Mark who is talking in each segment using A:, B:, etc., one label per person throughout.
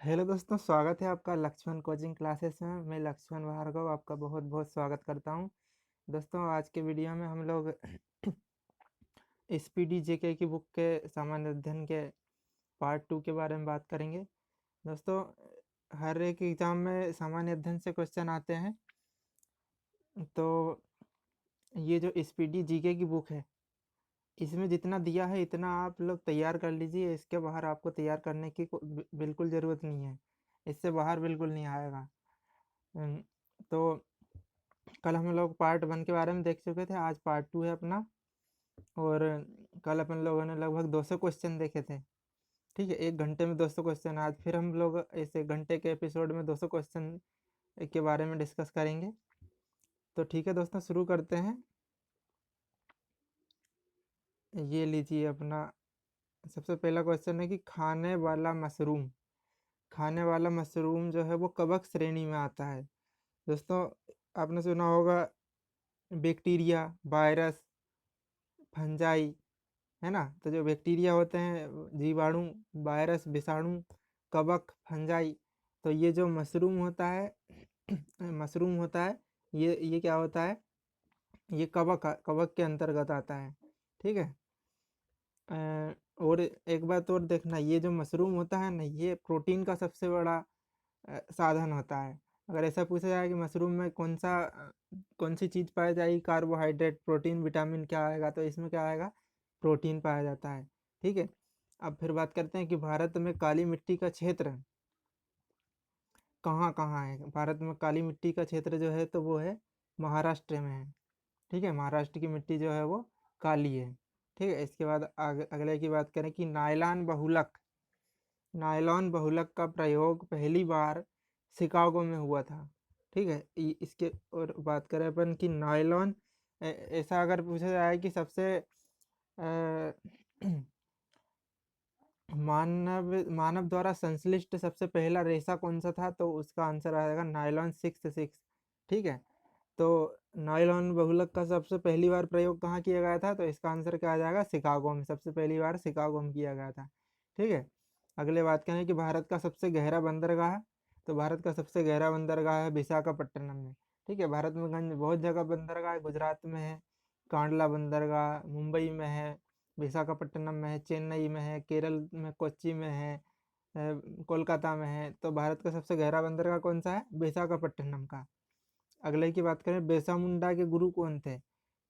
A: Hello दोस्तों, स्वागत है आपका लक्ष्मण कोचिंग क्लासेस में। मैं लक्ष्मण भार्गव आपका बहुत बहुत स्वागत करता हूं। दोस्तों, आज के वीडियो में हम लोग एसपीडी जेके की बुक के सामान्य अध्ययन के पार्ट 2 के बारे में बात करेंगे। दोस्तों, हर एक एग्जाम में सामान्य अध्ययन से क्वेश्चन आते हैं, तो ये जो एसपीडी जीके की बुक है, इसमें जितना दिया है इतना आप लोग तैयार कर लीजिए। इसके बाहर आपको तैयार करने की बिल्कुल ज़रूरत नहीं है। इससे बाहर बिल्कुल नहीं आएगा। अम, तो कल हम लोग पार्ट 1 के बारे में देख चुके थे, आज पार्ट 2 है अपना। और कल अपन लोगों ने लगभग 200 क्वेश्चन देखे थे। ठीक है, 1 घंटे में 200 क्वेश्चन। आज फिर हम लोग इस 1 घंटे के एपिसोड में 200 क्वेश्चन के बारे में डिस्कस करेंगे। तो ठीक है दोस्तों, शुरू करते हैं। ये लीजिए अपना सबसे पहला क्वेश्चन है कि खाने वाला मशरूम जो है वो कवक श्रेणी में आता है। दोस्तों, आपने सुना होगा बैक्टीरिया, वायरस, फंजाई, है ना। तो जो बैक्टीरिया होते हैं, जीवाणु, वायरस, विषाणु, कवक, फंजाई, तो ये जो मशरूम होता है मशरूम होता है, ये क्या होता है, ये कवक कवक के अंतर्गत आता है। ठीक है। और एक बात और देखना, ये जो मशरूम होता है ना, ये प्रोटीन का सबसे बड़ा साधन होता है। अगर ऐसा पूछा जाए कि मशरूम में कौन सी चीज़ पाई जाएगी, कार्बोहाइड्रेट, प्रोटीन, विटामिन, क्या आएगा, तो इसमें क्या आएगा, प्रोटीन पाया जाता है। ठीक है। अब फिर बात करते हैं कि भारत में काली मिट्टी का क्षेत्र कहाँ कहाँ है। भारत में काली मिट्टी का क्षेत्र जो है तो वो है महाराष्ट्र में है। ठीक है, महाराष्ट्र की मिट्टी जो है वो काली है। ठीक है। इसके बाद अगले की बात करें कि नायलॉन बहुलक का प्रयोग पहली बार शिकागो में हुआ था। ठीक है। इसके और बात करें अपन कि नायलॉन, ऐसा अगर पूछा जाए कि सबसे अ, मानव द्वारा संश्लिष्ट सबसे पहला रेशा कौन सा था, तो उसका आंसर आएगा नायलॉन 66। ठीक है। तो नायलॉन बहुलक का सबसे पहली बार प्रयोग कहाँ किया गया था, तो इसका आंसर क्या आ जाएगा, शिकागो में। सबसे पहली बार शिकागो में किया गया था। ठीक है। अगले बात करें कि भारत का सबसे गहरा बंदरगाह, तो भारत का सबसे गहरा बंदरगाह है विशाखापट्टनम में। ठीक है। भारत में गंज बहुत जगह बंदरगाह है, गुजरात में है कांडला बंदरगाह, मुंबई में है, विशाखापट्टनम में है, चेन्नई में है, केरल में कोच्चि में है, कोलकाता में है। तो भारत का सबसे गहरा बंदरगाह कौन सा है, विशाखापट्टनम का। अगले की बात करें, बिरसा मुंडा के गुरु कौन थे,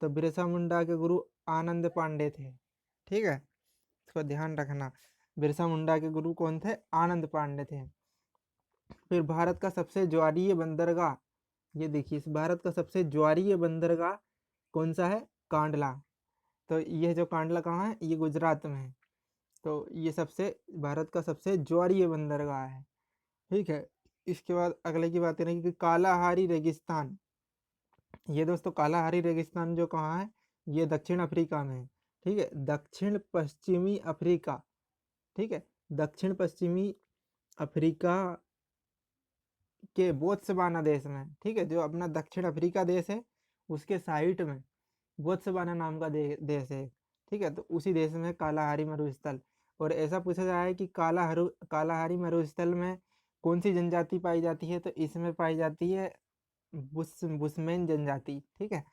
A: तो बिरसा मुंडा के गुरु आनंद पांडे थे। ठीक है, इसको ध्यान रखना। बिरसा मुंडा के गुरु कौन थे, आनंद पांडे थे। फिर भारत का सबसे ज्वारीय बंदरगाह, ये देखिए, इस भारत का सबसे ज्वारीय बंदरगाह कौन सा है, कांडला। तो ये जो कांडला कहाँ है, ये गुजरात में है। तो ये सबसे भारत का सबसे ज्वारीय बंदरगाह है। ठीक है। इसके बाद अगले की बात करेंगे कि कालाहारी रेगिस्तान, ये दोस्तों कालाहारी रेगिस्तान जो कहाँ है, ये दक्षिण अफ्रीका में है। ठीक है, दक्षिण पश्चिमी अफ्रीका। ठीक है, दक्षिण पश्चिमी अफ्रीका के बोत्सवाना देश में। ठीक है, जो अपना दक्षिण अफ्रीका देश है उसके साइड में बोत्सवाना नाम का देश है। ठीक है, तो उसी देश में कालाहारी मरुस्थल। और ऐसा पूछा जाए कि कालाहारी मरुस्थल में कौन सी जनजाति पाई जाती है, तो इसमें पाई जाती है बुशमैन जनजाति। ठीक है।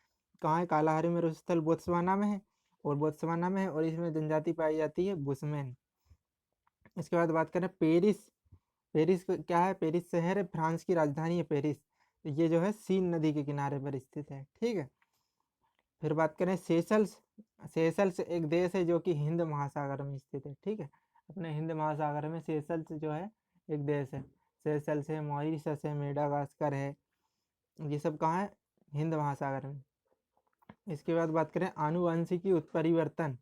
A: कहाँ है, कालाहारी मरुस्थल बोत्सवाना में है, और बोत्सवाना में है, और इसमें जनजाति पाई जाती है बुशमैन। इसके बाद बात करें पेरिस। क्या है, पेरिस शहर है, फ्रांस की राजधानी है पेरिस। ये जो है सीन नदी के किनारे पर स्थित है। ठीक है। फिर बात करें सेशल्स। सेशल्स एक देश है जो कि हिंद महासागर में स्थित है। ठीक है, अपने हिंद महासागर में सेशल्स जो है एक देश है। सेशल्स है, मॉरिशस है, मेडागास्कर है, ये सब कहाँ है, हिंद महासागर में। इसके बाद बात करें आनुवंशिकी उत्परिवर्तन।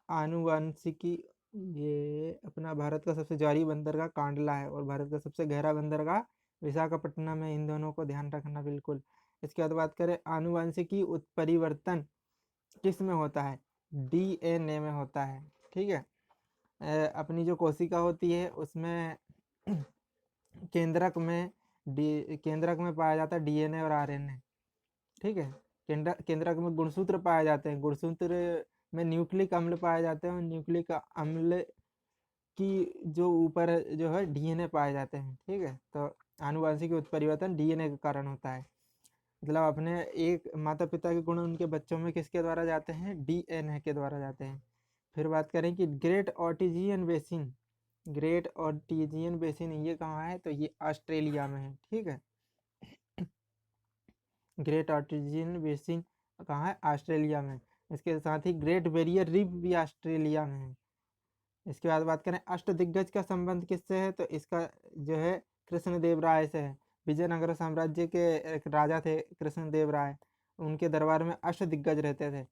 A: आनुवंशिकी, ये अपना भारत का सबसे जारी बंदरगाह कांडला है, और भारत का सबसे गहरा बंदरगाह विशाखापट्टनम है। इन दोनों को ध्यान रखना बिल्कुल। इसके बाद बात करें आनुवंशिकी उत्परिवर्तन किस में होता है, डीएनए में होता है। ठीक है। अपनी जो कोशिका होती है उसमें केंद्रक में पाया जाता है डीएनए और आरएनए। ठीक है। केंद्रक में गुणसूत्र पाए जाते हैं, गुणसूत्र में न्यूक्लिक अम्ल पाए जाते हैं, और न्यूक्लिक अम्ल की जो ऊपर जो है डीएनए पाए जाते हैं, ठीक है। तो आनुवंशिक उत्परिवर्तन डीएनए के कारण होता है, मतलब अपने एक माता पिता के गुण उनके बच्चों में किसके द्वारा जाते हैं, डीएनए के द्वारा जाते हैं। फिर बात करें कि ग्रेट ऑर्टिजियन बेसिन, ग्रेट ऑर्टिजियन बेसिन ये कहाँ है, तो ये ऑस्ट्रेलिया में है, ठीक है। ग्रेट ऑर्टिजियन बेसिन कहाँ है, ऑस्ट्रेलिया में। इसके साथ ही ग्रेट बैरियर रीफ भी ऑस्ट्रेलिया में है। इसके बाद बात करें अष्टदिग्गज का संबंध किससे है, तो इसका जो है कृष्णदेव राय से है। विजयनगर साम्राज्य के एक राजा थे कृष्णदेव राय, उनके दरबार में अष्टदिग्गज रहते थे।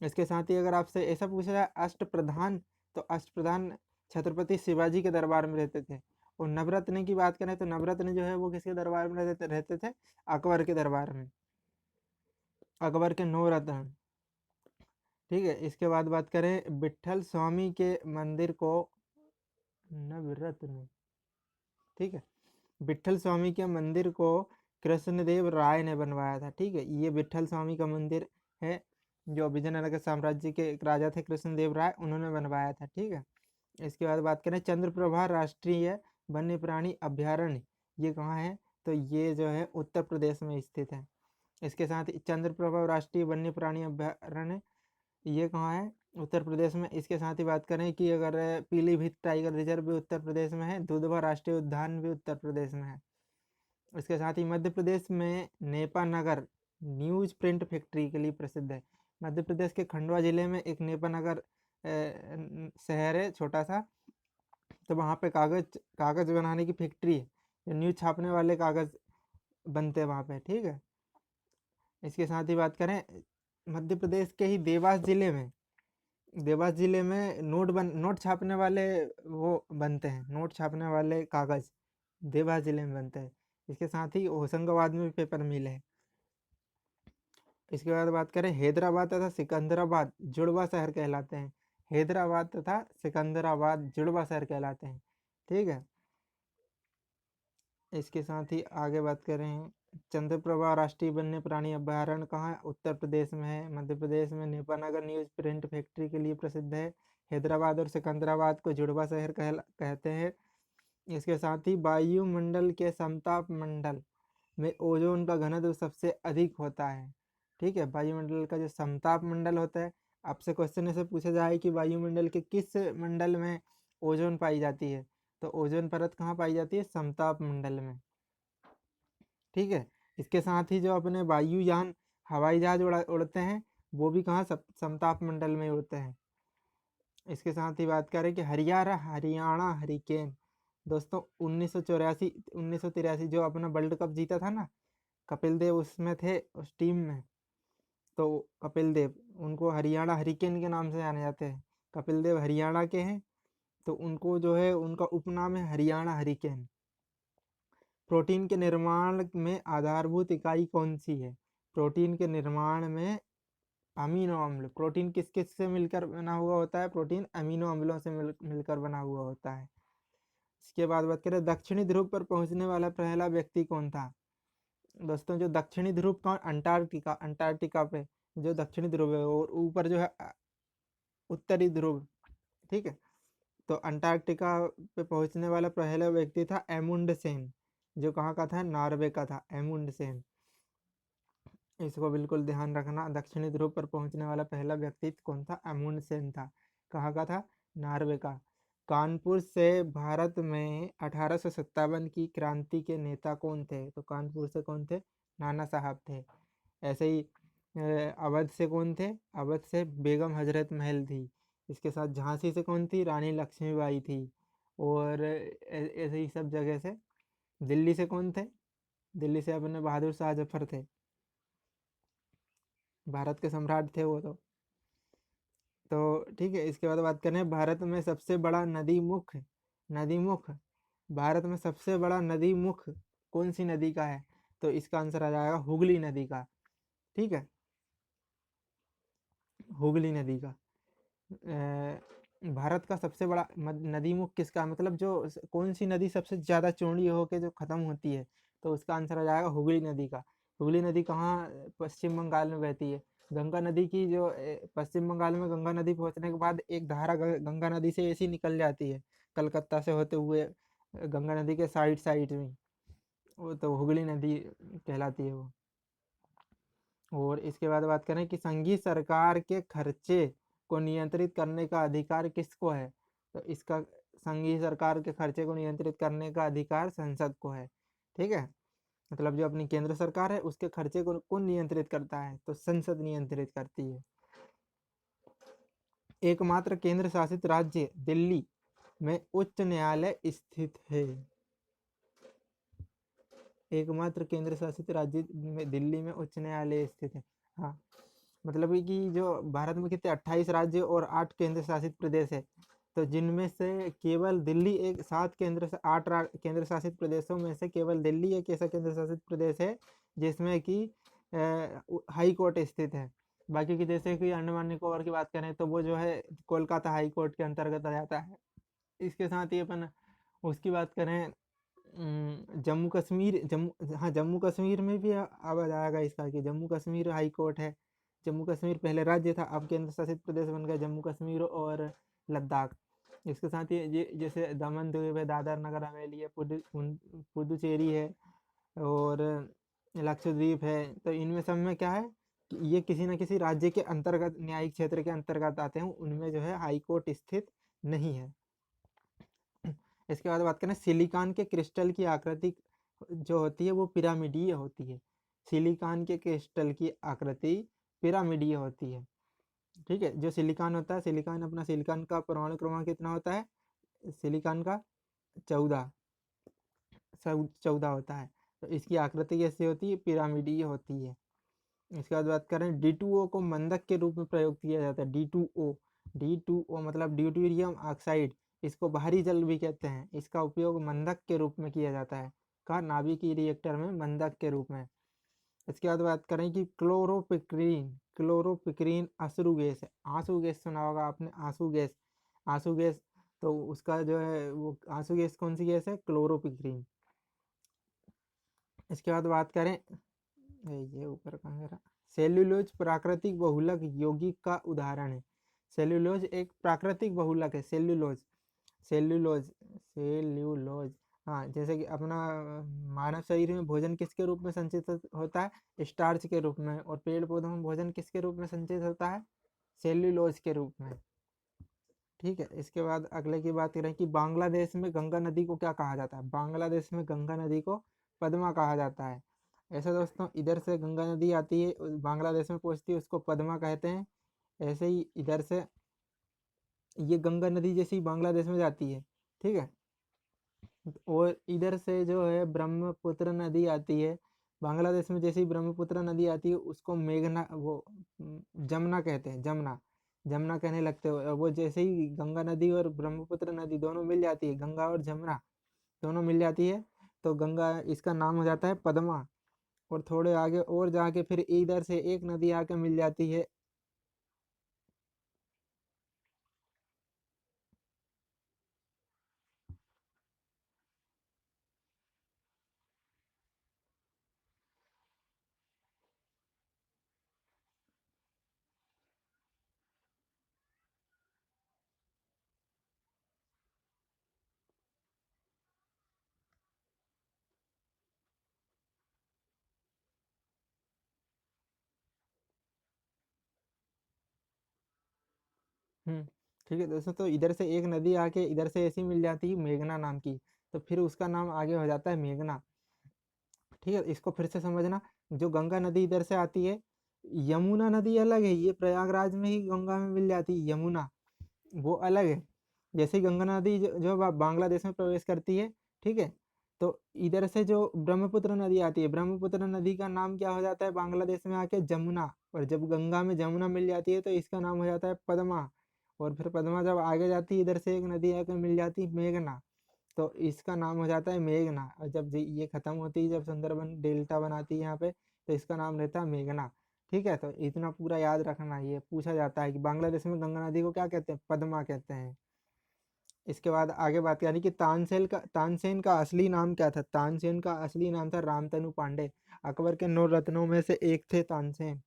A: इसके साथ ही अगर आपसे ऐसा पूछा जाए अष्टप्रधान, तो अष्टप्रधान छत्रपति शिवाजी के दरबार में रहते थे। और नवरत्न की बात करें तो नवरत्न जो है वो किसके दरबार में रहते थे, अकबर के दरबार में, अकबर के 9 रत्न, ठीक है। इसके बाद बात करें विट्ठल स्वामी के मंदिर को, नवरत्न, ठीक है। विट्ठल स्वामी के मंदिर को कृष्णदेव राय ने बनवाया था, ठीक है। ये विट्ठल स्वामी का मंदिर है जो विजयनगर साम्राज्य के एक राजा थे कृष्णदेव राय, उन्होंने बनवाया था, ठीक है। इसके बाद बात करें चंद्रप्रभा राष्ट्रीय वन्य प्राणी अभ्यारण्य, ये कहाँ है, तो ये जो है उत्तर प्रदेश में स्थित है। इसके साथ ही चंद्रप्रभा राष्ट्रीय वन्य प्राणी अभ्यारण्य ये कहाँ है, उत्तर प्रदेश में। इसके साथ ही बात करें कि अगर पीलीभीत टाइगर रिजर्व भी उत्तर प्रदेश में है, दुधवा राष्ट्रीय उद्यान भी उत्तर प्रदेश में है। इसके साथ ही मध्य प्रदेश में नेपानगर न्यूज प्रिंट फैक्ट्री के लिए प्रसिद्ध है। मध्य प्रदेश के खंडवा जिले में एक नेपानगर शहर है छोटा सा, तो वहाँ पे कागज बनाने की फैक्ट्री है, जो न्यूज छापने वाले कागज बनते हैं वहाँ पे, ठीक है। इसके साथ ही बात करें मध्य प्रदेश के ही देवास जिले में नोट छापने वाले वो बनते हैं, नोट छापने वाले कागज देवास जिले में बनते हैं। इसके साथ ही होशंगाबाद में भी पेपर मिल है। इसके बाद बात करें हैदराबाद तथा सिकंदराबाद जुड़वा शहर कहलाते हैं, हैदराबाद तथा सिकंदराबाद जुड़वा शहर कहलाते हैं, ठीक है। इसके साथ ही आगे बात करें चंद्रप्रभा राष्ट्रीय वन्य प्राणी अभ्यारण्य कहाँ है, उत्तर प्रदेश में है। मध्य प्रदेश में नेपानगर न्यूज प्रिंट फैक्ट्री के लिए प्रसिद्ध है। हैदराबाद और सिकंदराबाद को जुड़वा शहर कहते हैं। इसके साथ ही वायुमंडल के समताप मंडल में ओजोन का घनत्व सबसे अधिक होता है, ठीक है। वायुमंडल का जो समताप मंडल होता है, आपसे क्वेश्चन ऐसे पूछा जाए कि वायुमंडल के किस मंडल में ओजोन पाई जाती है, तो ओजोन परत कहाँ पाई जाती है, समताप मंडल में, ठीक है। इसके साथ ही जो अपने वायुयान हवाई जहाज उड़ते हैं वो भी कहाँ समताप मंडल में उड़ते हैं। इसके साथ ही बात करें कि हरियाणा हरिकेन, दोस्तों 1983 जो अपना वर्ल्ड कप जीता था ना, कपिल देव उसमें थे, उस टीम में। तो कपिल देव, उनको हरियाणा हरिकेन के नाम से जाने जाते हैं। कपिल देव हरियाणा के हैं, तो उनको जो है उनका उपनाम है हरियाणा हरिकेन। प्रोटीन के निर्माण में आधारभूत इकाई कौन सी है, प्रोटीन के निर्माण में अमीनो अम्ल, प्रोटीन किस किस से मिलकर बना हुआ होता है, प्रोटीन अमीनो अम्लों से मिलकर बना हुआ होता है। इसके बाद बात करें दक्षिणी ध्रुव पर पहुंचने वाला पहला व्यक्ति कौन था, दोस्तों जो दक्षिणी ध्रुव कौन, अंटार्कटिका पे जो दक्षिणी ध्रुव है और ऊपर जो है उत्तरी ध्रुव, ठीक है। तो अंटार्कटिका पे पहुंचने वाला पहला व्यक्ति था एमुंड सेन, जो कहाँ का था, नॉर्वे का था एमुंड सेन। इसको बिल्कुल ध्यान रखना, दक्षिणी ध्रुव पर पहुंचने वाला पहला व्यक्ति कौन था, एमुंड सेन था। कहाँ का था, नॉर्वे का। कानपुर से भारत में 1857 की क्रांति के नेता कौन थे, तो कानपुर से कौन थे, नाना साहब थे। ऐसे ही अवध से कौन थे, अवध से बेगम हजरत महल थी। इसके साथ झांसी से कौन थी, रानी लक्ष्मीबाई थी। और ऐसे ही सब जगह से। दिल्ली से कौन थे, दिल्ली से अपने बहादुर शाह जफर थे, भारत के सम्राट थे वो तो ठीक है। इसके बाद बात करें भारत में सबसे बड़ा नदी मुख, भारत में सबसे बड़ा नदी मुख कौन सी नदी का है, तो इसका आंसर आ जाएगा हुगली नदी का, ठीक है, हुगली नदी का। भारत का सबसे बड़ा नदी मुख किसका, मतलब जो कौन सी नदी सबसे ज़्यादा चौड़ी होकर जो ख़त्म होती है, तो उसका आंसर आ जाएगा हुगली नदी का। हुगली नदी कहाँ, पश्चिम बंगाल में बहती है। गंगा नदी की जो पश्चिम बंगाल में गंगा नदी पहुँचने के बाद एक धारा गंगा नदी से ऐसी निकल जाती है, कलकत्ता से होते हुए गंगा नदी के साइड साइड में, वो तो हुगली नदी कहलाती है वो। और इसके बाद बात करें कि संघीय सरकार के खर्चे को नियंत्रित करने का अधिकार किसको है, तो इसका संघीय सरकार के खर्चे को नियंत्रित करने का अधिकार संसद को है। ठीक है, मतलब जो अपनी केंद्र सरकार है उसके खर्चे को कौन नियंत्रित करता है, तो संसद नियंत्रित करती है। एकमात्र केंद्र शासित राज्य दिल्ली में उच्च न्यायालय स्थित है। एकमात्र केंद्र शासित राज्य में दिल्ली में उच्च न्यायालय स्थित है। हाँ, मतलब कि जो भारत में कितने 28 राज्य और 8 केंद्र शासित प्रदेश है, तो जिनमें से केवल दिल्ली एक 8 केंद्र शासित प्रदेशों में से केवल दिल्ली एक ऐसा केंद्र शासित प्रदेश है जिसमें कि हाई कोर्ट स्थित है। बाकी की जैसे कि अंडमान निकोबार की बात करें तो वो जो है कोलकाता हाई कोर्ट के अंतर्गत आ जाता है। इसके साथ ही अपन उसकी बात करें जम्मू कश्मीर, जम्मू कश्मीर में भी आवाज आएगा इसका कि जम्मू कश्मीर हाई कोर्ट है। जम्मू कश्मीर पहले राज्य था, अब केंद्र शासित प्रदेश बन गया जम्मू कश्मीर और लद्दाख। इसके साथ ही ये जैसे दमन द्वीप है, दादर नगर हवेली है, पुडुचेरी है और लक्षद्वीप है, तो इनमें सब में क्या है कि ये किसी न किसी राज्य के अंतर्गत, न्यायिक क्षेत्र के अंतर्गत आते हैं, उनमें जो है हाई कोर्ट स्थित नहीं है। इसके बाद बात करें सिलिकॉन के क्रिस्टल की आकृति जो होती है वो पिरामिडीय होती है। सिलिकॉन के क्रिस्टल की आकृति पिरामिडीय होती है। ठीक है, जो सिलिकॉन होता है, सिलिकॉन अपना सिलिकॉन का परमाणु क्रमांक कितना होता है, सिलिकॉन का 14 होता है, तो इसकी आकृति कैसी होती है, पिरामिडीय होती है। इसके बाद बात करें D2O को मंदक के रूप में प्रयोग किया जाता है। D2O मतलब ड्यूटेरियम ऑक्साइड, इसको बाहरी जल भी कहते हैं। इसका उपयोग मंदक के रूप में किया जाता है, कहा नाभिकीय रिएक्टर में मंदक के रूप में। इसके बाद बात करें कि क्लोरोपिक्रीन अश्रु गैस है। आंसू गैस सुना होगा आपने, आंसू गैस, तो उसका जो है वो आंसू गैस कौन सी गैस है, क्लोरोपिक्रीन। इसके बाद बात करें, ये ऊपर कहाँ रहा, सेल्यूलोज प्राकृतिक बहुलक यौगिक का उदाहरण है। सेल्यूलोज एक प्राकृतिक बहुलक है। सेल्यूलोज हाँ, जैसे कि अपना मानव शरीर में भोजन किसके रूप में संचित होता है, स्टार्च के रूप में, और पेड़ पौधों में भोजन किसके रूप में संचित होता है, सेल्यूलोज के रूप में। ठीक है, इसके बाद अगले की बात करें कि बांग्लादेश में गंगा नदी को क्या कहा जाता है। बांग्लादेश में गंगा नदी को पद्मा कहा जाता है। ऐसे दोस्तों, इधर से गंगा नदी आती है, बांग्लादेश में पहुंचती है, उसको पद्मा कहते हैं। ऐसे ही इधर से ये गंगा नदी जैसी बांग्लादेश में जाती है। ठीक है, और इधर से जो है ब्रह्मपुत्र नदी आती है बांग्लादेश में। जैसी ब्रह्मपुत्र नदी आती है उसको मेघना, वो जमुना कहते हैं, जमुना कहने लगते हो। वो जैसे ही गंगा नदी और ब्रह्मपुत्र नदी दोनों मिल जाती है, गंगा और जमुना दोनों मिल जाती है, तो गंगा, इसका नाम हो जाता है पद्मा। और थोड़े आगे और जाके फिर इधर से एक नदी आके मिल जाती है, ठीक है दोस्तों, तो इधर से एक नदी आके इधर से ऐसी मिल जाती है मेघना नाम की, तो फिर उसका नाम आगे हो जाता है मेघना। ठीक है, इसको फिर से समझना, जो गंगा नदी इधर से आती है, यमुना नदी अलग है, ये प्रयागराज में ही गंगा में मिल जाती है, यमुना वो अलग है। जैसे ही गंगा नदी जो बांग्लादेश में प्रवेश करती है, ठीक है, तो इधर से जो ब्रह्मपुत्र नदी आती है, ब्रह्मपुत्र नदी का नाम क्या हो जाता है बांग्लादेश में आके, जमुना। और जब गंगा में जमुना मिल जाती है तो इसका नाम हो जाता है पद्मा। और फिर पद्मा जब आगे जाती है, इधर से एक नदी आके मिल जाती है मेघना, तो इसका नाम हो जाता है मेघना। और जब ये खत्म होती है, जब सुंदरबन डेल्टा बनाती है यहाँ पे, तो इसका नाम रहता है मेघना। ठीक है, तो इतना पूरा याद रखना, ये पूछा जाता है कि बांग्लादेश में गंगा नदी को क्या कहते हैं, पद्मा कहते हैं। इसके बाद आगे बात करें कि तानसेन का असली नाम क्या था। तानसेन का असली नाम था रामतनु पांडे। अकबर के 9 रत्नों में से एक थे तानसेन।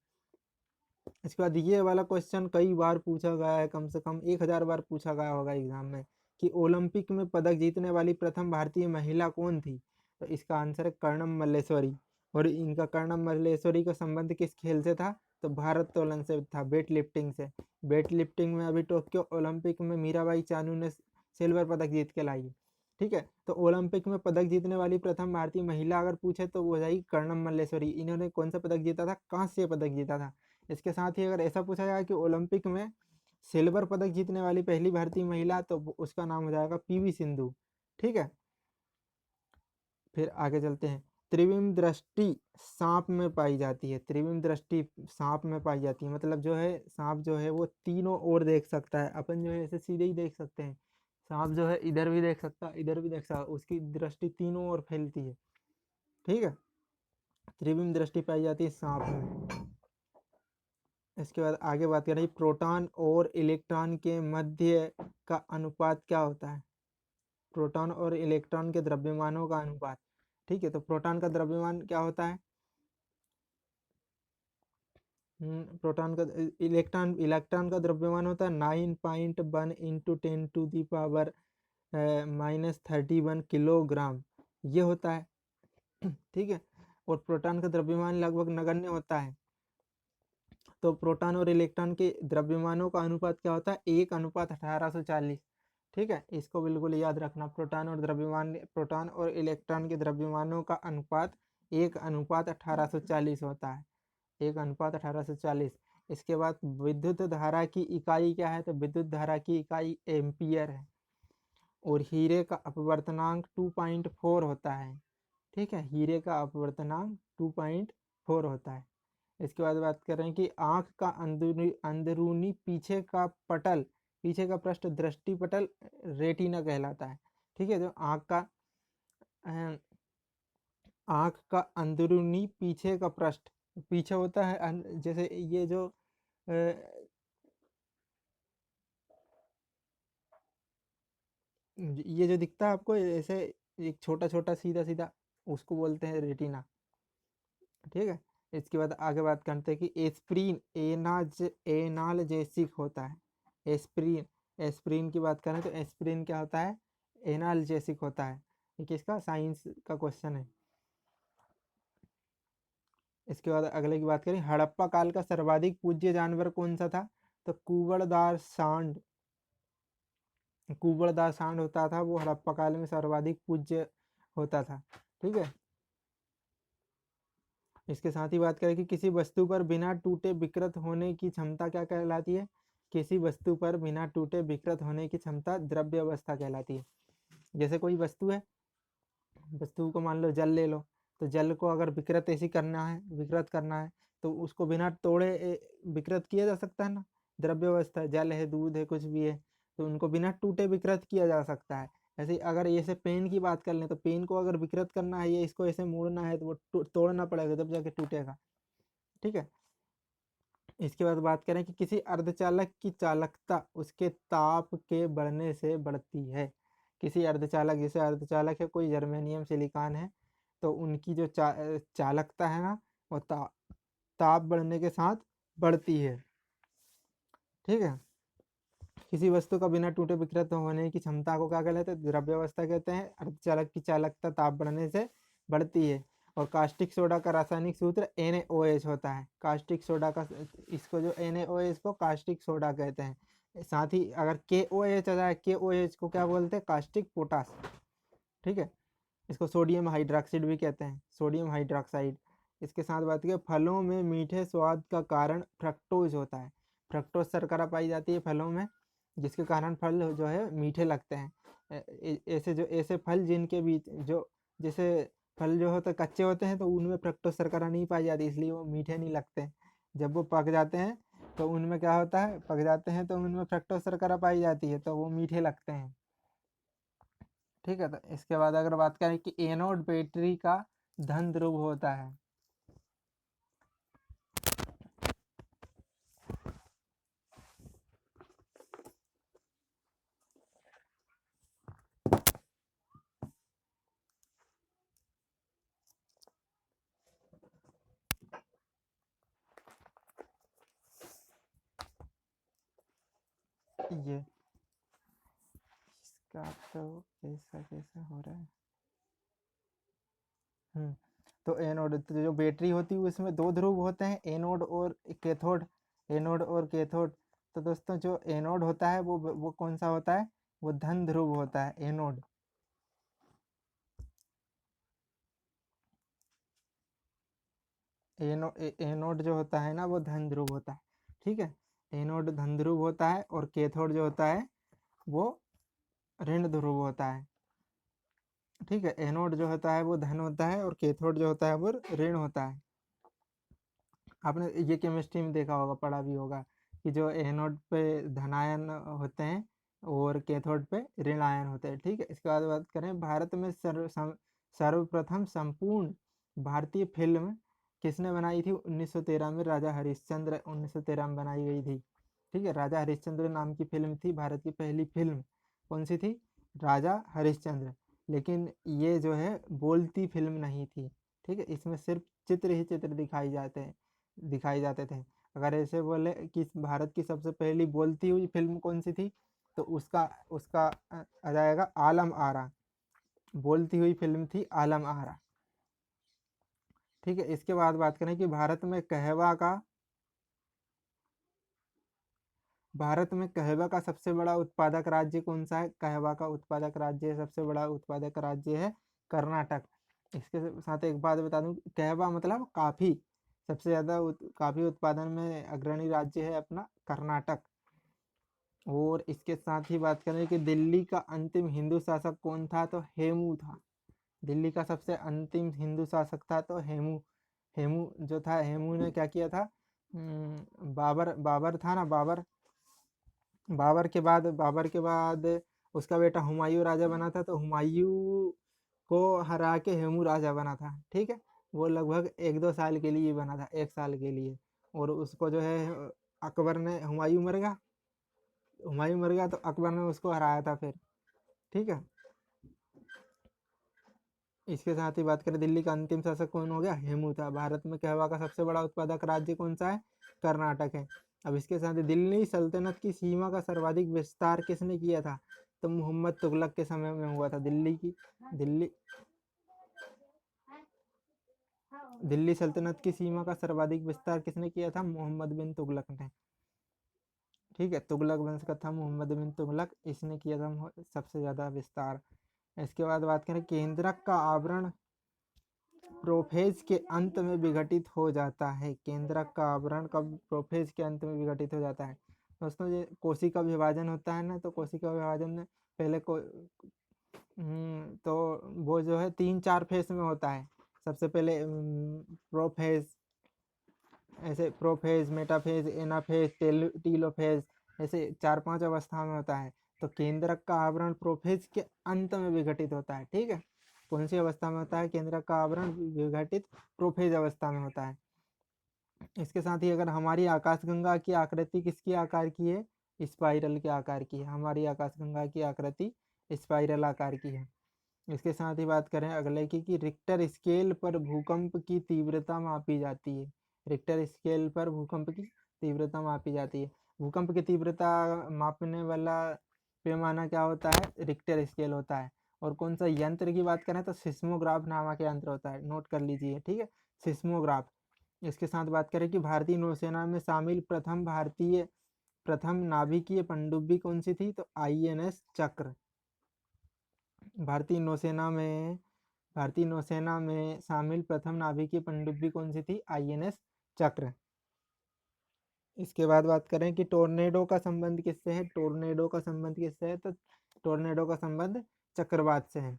A: इसके बाद ये वाला क्वेश्चन कई बार पूछा गया है, कम से कम 1000 बार पूछा गया होगा एग्जाम में, कि ओलंपिक में पदक जीतने वाली प्रथम भारतीय महिला कौन थी? तो इसका आंसर है कर्णम मल्लेश्वरी। और इनका कर्णम मल्लेश्वरी का संबंध किस खेल से था? तो भारोत्तोलन से था, वेट लिफ्टिंग से। वेट लिफ्टिंग में अभी टोक्यो ओलंपिक में मीराबाई चानू ने सिल्वर पदक जीत के लाई है। ठीक है, तो ओलंपिक में पदक जीतने वाली प्रथम भारतीय महिला अगर पूछे तो वो जाएगी कर्णम मल्लेश्वरी। इन्होंने कौन सा पदक जीता था? कांस्य पदक जीता था। इसके साथ ही अगर ऐसा पूछा जाए कि ओलंपिक में सिल्वर पदक जीतने वाली पहली भारतीय महिला, तो उसका नाम हो जाएगा पीवी सिंधु। ठीक है, फिर आगे चलते हैं। त्रिविम दृष्टि सांप में पाई जाती है। त्रिविम दृष्टि सांप में पाई जाती है, मतलब जो है सांप जो है वो तीनों ओर देख सकता है। अपन जो है ऐसे सीधे ही देख सकते हैं, सांप जो है इधर भी देख सकता है, इधर भी देख सकता है, उसकी दृष्टि तीनों ओर फैलती है। ठीक है, त्रिविम दृष्टि पाई जाती है सांप में। इसके बाद आगे बात करें, प्रोटॉन और इलेक्ट्रॉन के मध्य का अनुपात क्या होता है? प्रोटॉन और इलेक्ट्रॉन के द्रव्यमानों का अनुपात। ठीक है, तो प्रोटॉन का द्रव्यमान क्या होता है? प्रोटॉन का इलेक्ट्रॉन इलेक्ट्रॉन का द्रव्यमान होता है 9.1 इंटू 10⁻³ -31 किलोग्राम, ये होता है। ठीक है, और प्रोटॉन का द्रव्यमान लगभग नगण्य होता है। तो प्रोटॉन और इलेक्ट्रॉन के द्रव्यमानों का अनुपात क्या होता है? 1:1840। ठीक है, इसको बिल्कुल याद रखना। प्रोटॉन और इलेक्ट्रॉन के द्रव्यमानों का अनुपात 1:1840 होता है। 1:1840। इसके बाद विद्युत धारा की इकाई क्या है? तो विद्युत धारा की इकाई एम्पियर है। और हीरे का अपवर्तनांक 2.4 होता है। ठीक है, हीरे का अपवर्तनांक 2.4 होता है। इसके बाद बात कर रहे हैं कि आंख का अंदरूनी पीछे का पृष्ठ दृष्टि पटल रेटिना कहलाता है। ठीक है, जो आंख का अंदरूनी पीछे का पृष्ठ पीछे होता है, जैसे ये जो ये जो दिखता है आपको ऐसे एक छोटा छोटा सीधा सीधा, उसको बोलते हैं रेटिना। ठीक है, इसके बाद आगे बात करते हैं कि एस्प्रीन एनाल्जेसिक होता है। एस्प्रीन एस्प्रीन की बात करें तो एस्प्रीन क्या होता है? एनाल्जेसिक होता है। ये किसका? साइंस का क्वेश्चन है। इसके बाद अगले की बात करें, हड़प्पा काल का सर्वाधिक पूज्य जानवर कौन सा था? तो कुबड़दार सांड होता था, वो हड़प्पा काल में सर्वाधिक पूज्य होता था। ठीक है, इसके साथ ही बात करें कि किसी वस्तु पर बिना टूटे विकृत होने की क्षमता क्या कहलाती है? किसी वस्तु पर बिना टूटे विकृत होने की क्षमता द्रव्य अवस्था कहलाती है। जैसे कोई वस्तु है, वस्तु को मान लो जल ले लो, तो जल को अगर विकृत करना है तो उसको बिना तोड़े विकृत किया जा सकता है ना। द्रव्य अवस्था, जल है, दूध है, कुछ भी है, तो उनको बिना टूटे विकृत किया जा सकता है। ऐसे अगर ऐसे पेन की बात कर लें तो पेन को अगर विकृत करना है या इसको ऐसे मोड़ना है तो वो तोड़ना पड़ेगा, तब जाके टूटेगा। ठीक है, इसके बाद बात करें कि किसी अर्धचालक की चालकता उसके ताप के बढ़ने से बढ़ती है। किसी अर्धचालक, जैसे अर्धचालक है कोई जर्मेनियम सिलिकॉन है, तो उनकी जो चालकता है ना वो ताप बढ़ने के साथ बढ़ती है। ठीक है, किसी वस्तु का बिना टूटे विकृत होने की क्षमता को क्या कहते हैं? द्रव्यावस्था कहते हैं। अर्धचालक की चालकता ताप बढ़ने से बढ़ती है। और कास्टिक सोडा का रासायनिक सूत्र NaOH होता है। कास्टिक सोडा का, इसको जो NaOH को कास्टिक सोडा कहते हैं। साथ ही अगर KOH आ जाए, KOH को क्या बोलते हैं? Caustic potash. ठीक है, इसको सोडियम हाइड्रॉक्साइड भी कहते हैं, सोडियम हाइड्रॉक्साइड। इसके साथ बात करें, फलों में मीठे स्वाद का कारण फ्रक्टोज होता है। फ्रक्टोज शर्करा पाई जाती है फलों में, जिसके कारण फल जो है मीठे लगते हैं। ऐसे फल जिनके बीच जो जैसे फल जो होते कच्चे होते हैं तो उनमें फ्रक्टोज शर्करा नहीं पाई जाती, इसलिए वो मीठे नहीं लगते। जब वो पक जाते हैं तो उनमें क्या होता है? पक जाते हैं तो उनमें फ्रक्टोज शर्करा पाई जाती है, तो वो मीठे लगते हैं। ठीक है, तो इसके बाद अगर बात करें कि एनोड बैटरी का धन ध्रुव होता है। ये क्या तो कैसा कैसा हो रहा है। तो एनोड, तो जो बैटरी होती है उसमें दो ध्रुव होते हैं, एनोड और कैथोड, एनोड और कैथोड। तो दोस्तों जो एनोड होता है वो कौन सा होता है, वो धन ध्रुव होता है एनोड। एनोड जो होता है ना वो धन ध्रुव होता है, ठीक है। एनोड धन ध्रुव होता है और कैथोड जो होता है वो ऋण ध्रुव होता है, ठीक है। एनोड जो होता है वो धन होता है और कैथोड जो होता है वो ऋण होता है। आपने ये केमिस्ट्री में देखा होगा, पढ़ा भी होगा कि जो एनोड पे धनायन होते हैं और कैथोड पे ऋण आयन होते हैं, ठीक है। इसके बाद बात करें, भारत में सर्वप्रथम संपूर्ण भारतीय फिल्म किसने बनाई थी 1913 में, राजा हरिश्चंद्र 1913 में बनाई गई थी, ठीक है। राजा हरिश्चंद्र नाम की फिल्म थी, भारत की पहली फिल्म कौन सी थी, राजा हरिश्चंद्र। लेकिन ये जो है बोलती फिल्म नहीं थी, ठीक है, इसमें सिर्फ चित्र ही चित्र दिखाए जाते थे। अगर ऐसे बोले कि भारत की सबसे पहली बोलती हुई फिल्म कौन सी थी, तो उसका उसका आ जाएगा आलम आरा, बोलती हुई फिल्म थी आलम आरा, ठीक है। इसके बाद बात करें कि भारत में कहवा का सबसे बड़ा उत्पादक राज्य कौन सा है, कहवा का उत्पादक राज्य, सबसे बड़ा उत्पादक राज्य है कर्नाटक। इसके साथ एक बात बता दूं, कहवा मतलब काफी, सबसे ज्यादा काफी उत्पादन में अग्रणी राज्य है अपना कर्नाटक। और इसके साथ ही बात करें कि दिल्ली का अंतिम हिंदू शासक कौन था, तो हेमू था। दिल्ली का सबसे अंतिम हिंदू शासक था तो हेमू। हेमू जो था, हेमू ने क्या किया था, बाबर बाबर था ना, बाबर, बाबर के बाद उसका बेटा हुमायूं राजा बना था, तो हुमायूं को हरा के हेमू राजा बना था, ठीक है। वो लगभग 1-2 साल के लिए बना था, 1 साल के लिए। और उसको जो है अकबर ने, हुमायूं मर गया तो अकबर ने उसको हराया था फिर, ठीक है। इसके साथ ही बात करें, दिल्ली का अंतिम शासक कौन हो गया, हेमू था। भारत में कहवा का सबसे बड़ा उत्पादक राज्य कौन सा है, कर्नाटक है। अब इसके साथ ही दिल्ली सल्तनत की सीमा का सर्वाधिक विस्तार किसने किया था, तो मोहम्मद तुगलक के समय में हुआ था। दिल्ली दिल्ली सल्तनत की सीमा का सर्वाधिक विस्तार किसने किया था, मोहम्मद बिन तुगलक ने, ठीक है। तुगलक वंश का था मोहम्मद बिन तुगलक, इसने किया था सबसे ज्यादा विस्तार। इसके बाद बात करें, केंद्रक का आवरण प्रोफेज के अंत में विघटित हो जाता है, केंद्रक का आवरण कब प्रोफेज के अंत में विघटित हो जाता है, दोस्तों ये कोशिका विभाजन होता है ना, तो कोशिका विभाजन में पहले को तो वो जो है 3-4 फेज में होता है। सबसे पहले प्रोफेज, ऐसे प्रोफेज, मेटाफेज, एनाफेज, टीलोफेज, ऐसे 4-5 अवस्था में होता है। तो केंद्रक का आवरण प्रोफेज के अंत में विघटित होता है, ठीक है। कौन सी अवस्था में होता है, केंद्रक का आवरण विघटित प्रोफेज अवस्था में होता है। इसके साथ ही अगर हमारी आकाशगंगा की आकृति किसकी आकार की है, स्पाइरल के आकार की है, हमारी आकाशगंगा की आकृति स्पाइरल आकार की है। इसके साथ ही बात करें अगले की, कि रिक्टर स्केल पर भूकंप की तीव्रता मापी जाती है, रिक्टर स्केल पर भूकंप की तीव्रता मापी जाती है। भूकंप की तीव्रता मापने वाला पैमाना क्या होता है, रिक्टर स्केल होता है। और कौन सा यंत्र की बात करें तो सिस्मोग्राफ नामक यंत्र होता है, नोट कर लीजिए, ठीक है, सिस्मोग्राफ। इसके साथ बात करें कि भारतीय नौसेना में शामिल प्रथम नाभिकीय पनडुब्बी कौन सी थी, तो INS चक्र। भारतीय नौसेना में शामिल प्रथम नाभिकीय पनडुब्बी कौन सी थी, INS चक्र। इसके बाद बात करें कि टोर्नेडो का संबंध किससे है, टोर्नेडो का संबंध किससे है, तो टोर्नेडो का संबंध चक्रवात से है,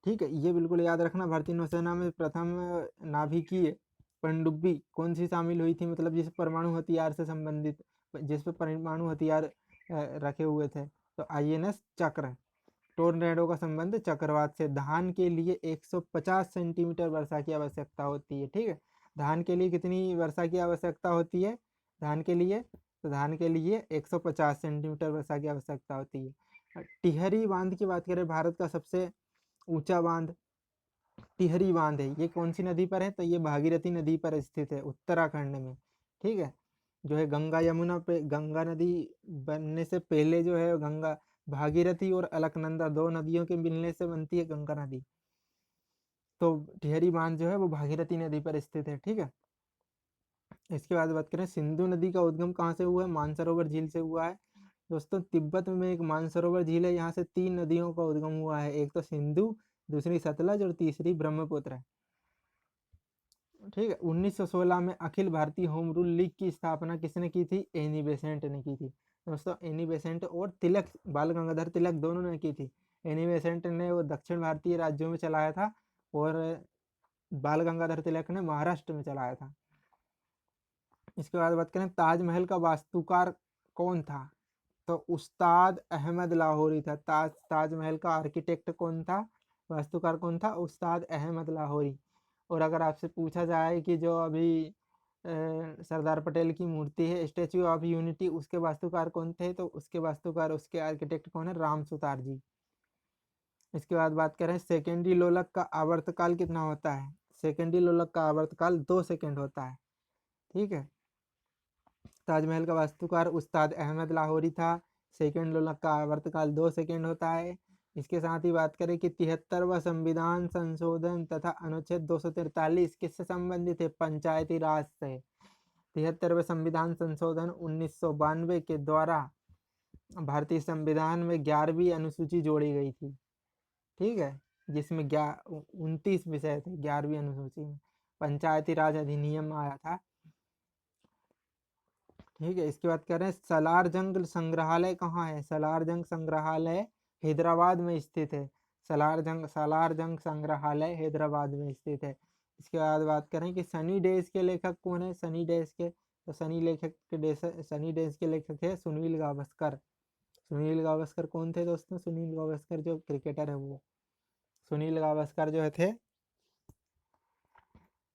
A: ठीक है। ये बिल्कुल याद रखना, भारतीय नौसेना में प्रथम नाभिकीय पनडुब्बी कौन सी शामिल हुई थी, मतलब जिस परमाणु हथियार से संबंधित, जिस पे परमाणु हथियार रखे हुए थे, तो INS चक्र। टोर्नेडो का संबंध चक्रवात से। धान के लिए 150 सेंटीमीटर वर्षा की आवश्यकता होती है, ठीक है। धान के लिए कितनी वर्षा की आवश्यकता होती है, धान के लिए, तो धान के लिए 150 सेंटीमीटर वर्षा की आवश्यकता होती है। टिहरी बांध की बात करें, भारत का सबसे ऊंचा बांध टिहरी बांध है, ये कौन सी नदी पर है, तो ये भागीरथी नदी पर स्थित है, उत्तराखंड में, ठीक है। जो है गंगा यमुना पे, गंगा नदी बनने से पहले जो है, गंगा भागीरथी और अलकनंदा 2 नदियों के मिलने से बनती है गंगा नदी। तो टिहरी बांध जो है वो भागीरथी नदी पर स्थित है, ठीक है। इसके बाद बात करें सिंधु नदी का उद्गम कहाँ से हुआ है, मानसरोवर झील से हुआ है। दोस्तों तिब्बत में एक मानसरोवर झील है, यहाँ से 3 नदियों का उद्गम हुआ है, एक तो सिंधु, दूसरी सतलज और तीसरी ब्रह्मपुत्र है, ठीक है। 1916 में Akhil Bharatiya home rule league की स्थापना किसने की थी, एनी बेसेंट ने की थी। दोस्तों एनी बेसेंट और तिलक, बाल गंगाधर तिलक दोनों ने की थी। एनी बेसेंट ने वो दक्षिण भारतीय राज्यों में चलाया था और बाल गंगाधर तिलक ने महाराष्ट्र में चलाया था। इसके बाद बात करें ताजमहल का वास्तुकार कौन था, तो उस्ताद अहमद लाहौरी था। ताजमहल का आर्किटेक्ट कौन था, वास्तुकार कौन था, उस्ताद अहमद लाहौरी। और अगर आपसे पूछा जाए कि जो अभी सरदार पटेल की मूर्ति है, स्टेच्यू ऑफ यूनिटी, उसके वास्तुकार कौन थे, तो उसके वास्तुकार, उसके आर्किटेक्ट कौन है, राम सुतार जी। इसके बाद बात करें सेकेंडरी लोलक का आवर्तकाल कितना होता है, सेकेंडरी लोलक का आवर्तकाल 2 सेकेंड होता है, ठीक है। ताजमहल का वास्तुकार उस्ताद अहमद लाहौरी था। सेकेंड लोलक का आवर्तकाल 2 सेकेंड होता है। इसके साथ ही बात करें कि 73वां संविधान संशोधन तथा अनुच्छेद 243 किससे संबंधित है, पंचायती राज से। 73वें संविधान संशोधन 1992 के द्वारा भारतीय संविधान में 11वीं अनुसूची जोड़ी गई थी, ठीक है, जिसमें 29 विषय थे 11वीं अनुसूची में, पंचायती राज अधिनियम आया था, ठीक है। इसके बाद कह रहे हैं सलार जंग संग्रहालय कहाँ है, सलार जंग संग्रहालय हैदराबाद में स्थित है। सलार जंग संग्रहालय हैदराबाद में स्थित है। इसके बाद बात करें कि सनी डेज के लेखक कौन है, सनी डेज के, तो सनी डेज के लेखक है सुनील गावस्कर। सुनील गावस्कर कौन थे दोस्तों, सुनील गावस्कर जो क्रिकेटर है वो, सुनील गावस्कर जो थे,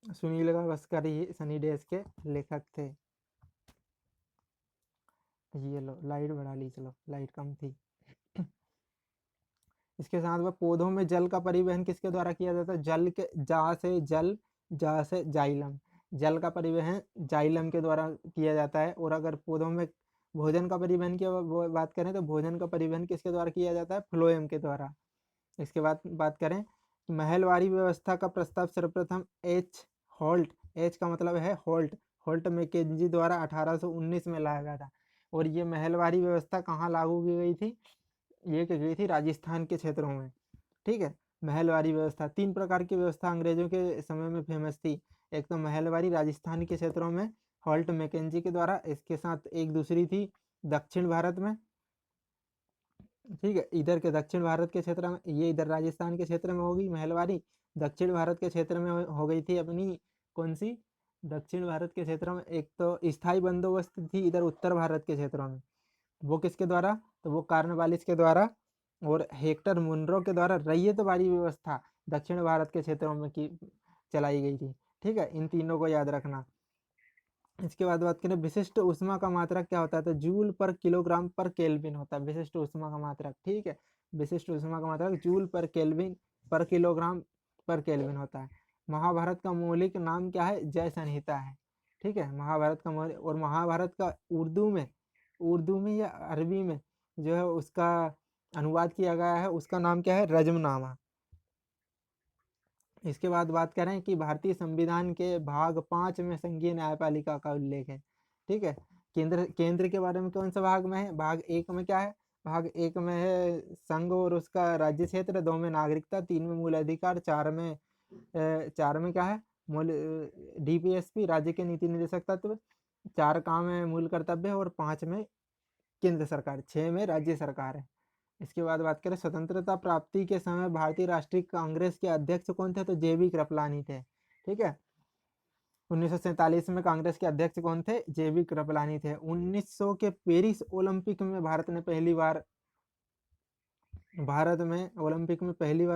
A: सुनील गावस्कर ही सनी डेज के लेखक थे। ये लो लाइट बढ़ा ली, चलो लाइट कम थी। इसके साथ में पौधों में जल का परिवहन किसके द्वारा किया जाता है, जल के, जा से जाइलम, जल का परिवहन जाइलम के द्वारा किया जाता है। और अगर पौधों में भोजन का परिवहन की बात करें तो भोजन का परिवहन किसके द्वारा किया जाता है, फ्लोएम के द्वारा। इसके बाद बात करें महलवारी व्यवस्था का प्रस्ताव सर्वप्रथम एच का मतलब है होल्ट, होल्ट मैकेंजी द्वारा 1819 में लाया गया था। और ये महलवारी व्यवस्था कहाँ लागू की गई थी, ये की गई थी राजस्थान के क्षेत्रों में, ठीक है। महलवारी व्यवस्था, 3 प्रकार की व्यवस्था अंग्रेजों के समय में फेमस थी। एक तो महलवारी राजस्थान के क्षेत्रों में हॉल्ट मैकेंजी के द्वारा, इसके साथ एक दूसरी थी दक्षिण भारत में, ठीक है, इधर के दक्षिण भारत के क्षेत्र में, ये इधर राजस्थान के क्षेत्र में होगी महलवारी। दक्षिण भारत के क्षेत्र में हो गई थी अपनी कौन सी, दक्षिण भारत के क्षेत्र में एक तो स्थायी बंदोबस्त थी इधर उत्तर भारत के क्षेत्रों में, वो किसके द्वारा, तो वो कार्नवालिस के द्वारा और हेक्टर मुनरो के द्वारा रैयतवाड़ी व्यवस्था दक्षिण भारत के क्षेत्रों में की चलाई गई थी, ठीक है। इन तीनों को याद रखना। इसके बाद बात करें विशिष्ट ऊष्मा का मात्रक क्या होता है, तो जूल पर किलोग्राम पर केल्विन होता है विशिष्ट ऊष्मा का मात्रक, ठीक है। विशिष्ट ऊष्मा का मात्रक जूल पर केल्विन पर किलोग्राम पर केल्विन होता है। महाभारत का मौलिक नाम क्या है, जय संहिता है, ठीक है। महाभारत का मौलिक, और महाभारत का उर्दू में या अरबी में जो है उसका अनुवाद किया गया है, उसका नाम क्या है, रजमनामा। इसके बाद बात करें कि भारतीय संविधान के भाग 5 में संघीय न्यायपालिका का उल्लेख है, ठीक है। केंद्र के बारे में कौन सा भाग में है, भाग 1 में क्या है, भाग 1 में है संघ और उसका राज्य क्षेत्र, 2 में नागरिकता, 3 में मूल अधिकार, 4 में क्या है, मूल डीपीएसपी राज्य के नीति निर्देशक तत्व, 4 काम है मूल कर्तव्य, और 5 में केंद्र सरकार, 6 में राज्य सरकार है। इसके बाद बात करें स्वतंत्रता प्राप्ति के समय भारतीय राष्ट्रीय कांग्रेस के अध्यक्ष कौन थे, तो जेबी कृपलानी थे, ठीक है। 1947 में कांग्रेस के अध्यक्ष कौन थे, जेबी कृपलानी थे। 1900 के पेरिस ओलंपिक में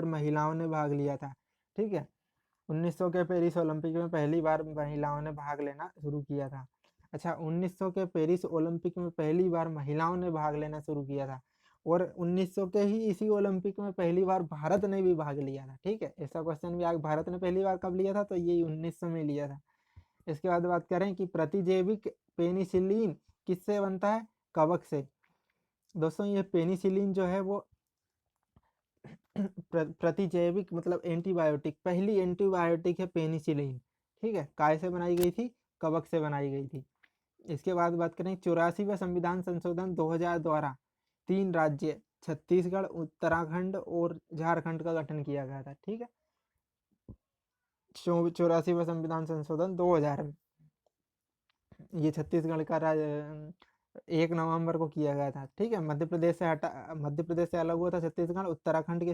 A: महिलाओं ने भाग लिया था, ठीक है। 1900 के पेरिस ओलंपिक में पहली बार महिलाओं ने भाग लेना शुरू किया था। अच्छा, 1900 के पेरिस ओलंपिक में पहली बार महिलाओं ने भाग लेना शुरू किया था, और 1900 के ही इसी ओलंपिक में पहली बार भारत ने भी भाग लिया था, ठीक है। ऐसा क्वेश्चन भी भारत ने पहली बार कब लिया था, तो ये 1900 में लिया था। इसके बाद बात करें कि प्रतिजैविक पेनिसिलिन किससे बनता है, कवक से। दोस्तों ये पेनिसिलिन जो है वो प्रतिजैविक मतलब एंटीबायोटिक, पहली एंटीबायोटिक है पेनिसिलिन। ठीक है, काय से बनाई गई थी? कवक से बनाई गई थी। इसके बाद बात करें 84वां संविधान संशोधन 2000 द्वारा 3 राज्य छत्तीसगढ़, उत्तराखंड और झारखंड का गठन किया गया था। ठीक है, 84वां संविधान संशोधन 2000 में ये छत्तीसगढ़ का 1 नवंबर को किया गया था। ठीक है, मध्य प्रदेश से अलग हुआ था छत्तीसगढ़। उत्तराखंड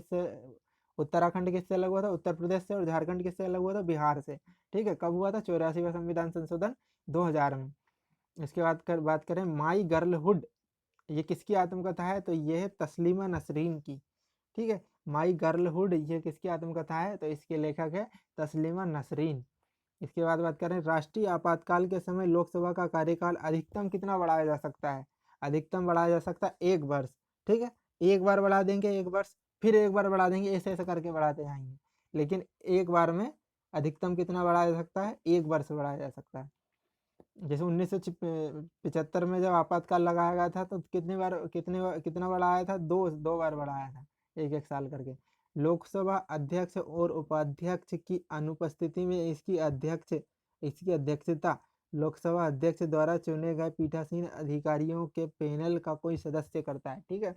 A: किससे अलग हुआ था? उत्तर प्रदेश से। और झारखंड किससे अलग हुआ था? बिहार से। ठीक है, कब हुआ था? 84वां संविधान संशोधन 2000 में। इसके बाद बात करें माई गर्लहुड, ये किसकी आत्मकथा है? तो ये है तस्लीमा नसरीन की। ठीक है, माई गर्लहुड ये किसकी आत्मकथा है? तो इसके लेखक है तस्लीमा नसरीन। इसके बाद बात करें राष्ट्रीय आपातकाल के समय लोकसभा का कार्यकाल अधिकतम कितना बढ़ाया जा सकता है? अधिकतम बढ़ाया जा सकता है 1 वर्ष। ठीक है, एक बार बढ़ा देंगे 1 वर्ष, फिर एक बार बढ़ा देंगे, ऐसे ऐसे करके बढ़ाते जाएंगे, लेकिन एक बार में अधिकतम कितना बढ़ाया जा सकता है? 1 वर्ष बढ़ाया जा सकता है। जैसे 1975 में जब आपातकाल लगाया गया था तो कितना बढ़ाया था? दो बार बढ़ाया था, 1-1 साल करके। लोकसभा अध्यक्ष और उपाध्यक्ष की अनुपस्थिति में इसकी अध्यक्षता लोकसभा अध्यक्ष द्वारा चुने गए पीठासीन अधिकारियों के पैनल का कोई सदस्य करता है। ठीक है,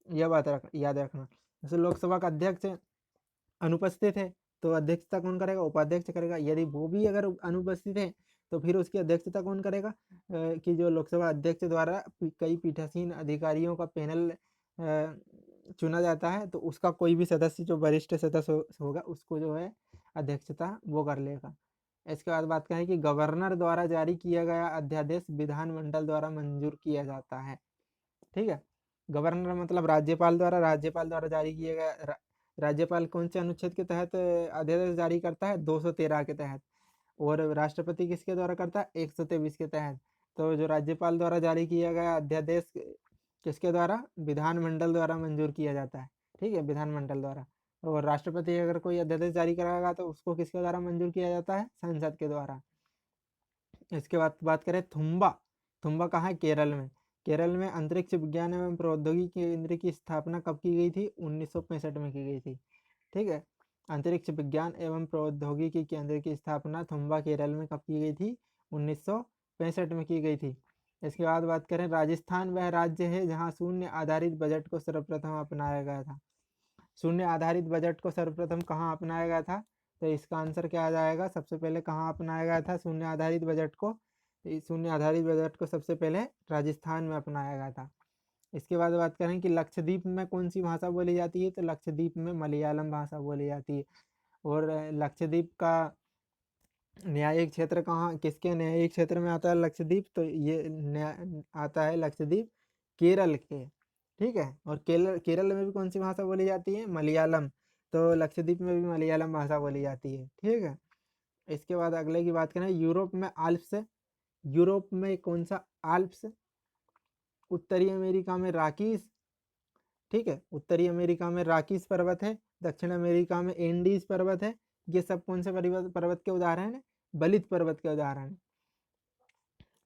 A: यह बात याद रखना। जैसे लोकसभा का अध्यक्ष अनुपस्थित है तो अध्यक्षता कौन करेगा? उपाध्यक्ष करेगा। यदि वो भी अगर अनुपस्थित है तो फिर उसकी अध्यक्षता कौन करेगा? कि जो लोकसभा अध्यक्ष द्वारा कई पीठासीन अधिकारियों का पैनल चुना जाता है, तो उसका कोई भी सदस्य जो वरिष्ठ सदस्य होगा उसको जो है अध्यक्षता वो कर लेगा। इसके बाद बात करें कि गवर्नर द्वारा जारी किया गया अध्यादेश विधानमंडल द्वारा मंजूर किया जाता है। ठीक है, गवर्नर मतलब राज्यपाल द्वारा जारी किया गया। राज्यपाल कौन से अनुच्छेद के तहत अध्यादेश जारी करता है? 213 के तहत। और राष्ट्रपति किसके द्वारा करता है? 123 के तहत। तो जो राज्यपाल द्वारा जारी किया गया अध्यादेश किसके द्वारा? विधानमंडल द्वारा मंजूर किया जाता है। ठीक है, विधानमंडल द्वारा। और राष्ट्रपति अगर कोई अध्यादेश जारी कराएगा तो उसको किसके द्वारा मंजूर किया जाता है? संसद के द्वारा। इसके बाद बात करें थुम्बा। थुम्बा कहाँ है? केरल में। केरल में अंतरिक्ष विज्ञान एवं प्रौद्योगिकी केंद्र की स्थापना कब की गई थी? 1965 में की गई थी। ठीक है, अंतरिक्ष विज्ञान एवं प्रौद्योगिकी केंद्र की स्थापना थुम्बा केरल में कब की गई थी? 1965 में की गई थी। इसके बाद बात करें राजस्थान वह राज्य है जहाँ शून्य आधारित बजट को सर्वप्रथम अपनाया गया था। शून्य आधारित बजट को सर्वप्रथम कहाँ अपनाया गया था? तो इसका आंसर क्या आ जाएगा? सबसे पहले कहाँ अपनाया गया था शून्य आधारित बजट को? शून्य आधारित बजट को सबसे पहले राजस्थान में अपनाया गया था। इसके बाद बात करें कि लक्षद्वीप में कौन सी भाषा बोली जाती है? तो लक्षद्वीप में मलयालम भाषा बोली जाती है। और लक्षद्वीप का न्यायिक क्षेत्र कहाँ, किसके न्यायिक क्षेत्र में आता है लक्षद्वीप? तो ये आता है लक्षद्वीप केरल के। ठीक है, और केरल में भी कौन सी भाषा बोली जाती है? मलयालम। तो लक्षद्वीप में भी मलयालम भाषा बोली जाती है। ठीक है, इसके बाद अगले की बात करें यूरोप में आल्प्स। यूरोप में कौन सा आल्प्स? उत्तरी अमेरिका में रॉकीज। ठीक है, उत्तरी अमेरिका में रॉकीज पर्वत है, दक्षिण अमेरिका में एंडीज पर्वत है। ये सब कौन से पर्वत के उदाहरण है? बलित पर्वत के उदाहरण है।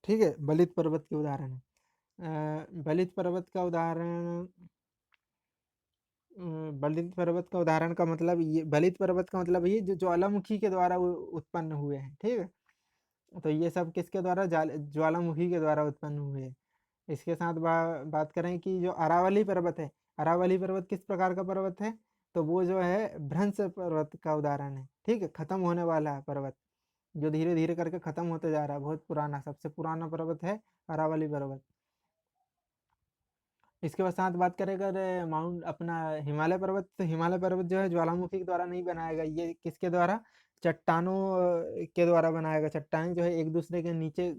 A: ठीक है, बलित पर्वत के उदाहरण है। बलित पर्वत का उदाहरण बलित पर्वत का उदाहरण का मतलब ये, बलित पर्वत का मतलब ये जो ज्वालामुखी के द्वारा उत्पन्न हुए हैं। ठीक है, तो ये सब किसके द्वारा? ज्वालामुखी के द्वारा उत्पन्न हुए हैं। इसके साथ बात करें कि जो अरावली पर्वत है, अरावली पर्वत किस प्रकार का पर्वत है? तो वो जो है भ्रंश पर्वत का उदाहरण है। ठीक है, खत्म होने वाला है पर्वत, जो धीरे धीरे करके खत्म होते जा रहा है। बहुत पुराना, सबसे पुराना पर्वत है अरावली पर्वत। इसके बाद साथ बात करें अगर माउंट अपना हिमालय पर्वत, तो हिमालय पर्वत जो है ज्वालामुखी के द्वारा नहीं बनाया गया, ये किसके द्वारा? चट्टानों के द्वारा बनाया गया। चट्टानें जो है एक दूसरे के नीचे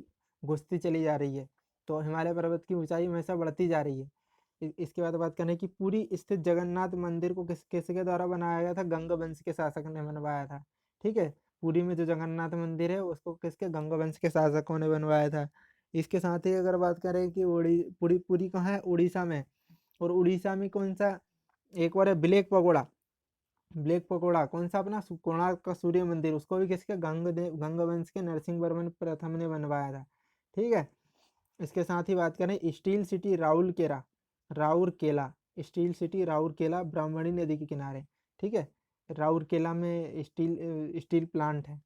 A: घुसती चली जा रही है, तो हिमालय पर्वत की ऊंचाई हमेशा बढ़ती जा रही है। इसके बाद बात करें कि पुरी स्थित जगन्नाथ मंदिर को किसके द्वारा बनाया गया था? गंगवंश के शासक ने बनवाया था। ठीक है, पुरी में जो जगन्नाथ मंदिर है उसको किसके? गंगवंश के शासकों ने बनवाया था। इसके साथ ही अगर बात करें कि पुरी पुरी कहाँ है? उड़ीसा में। और उड़ीसा में कौन सा एक और है? Black pagoda. ब्लैक पगोड़ा कौन सा? अपना कोणार्क का सूर्य मंदिर, उसको भी किसके? गंगवंश के नरसिंह वर्मन प्रथम ने बनवाया था। ठीक है, इसके साथ ही बात करें steel city Rourkela. Rourkela, steel city Rourkela Brahmani नदी के किनारे, ठीक है। राउरकेला में स्टील प्लांट है।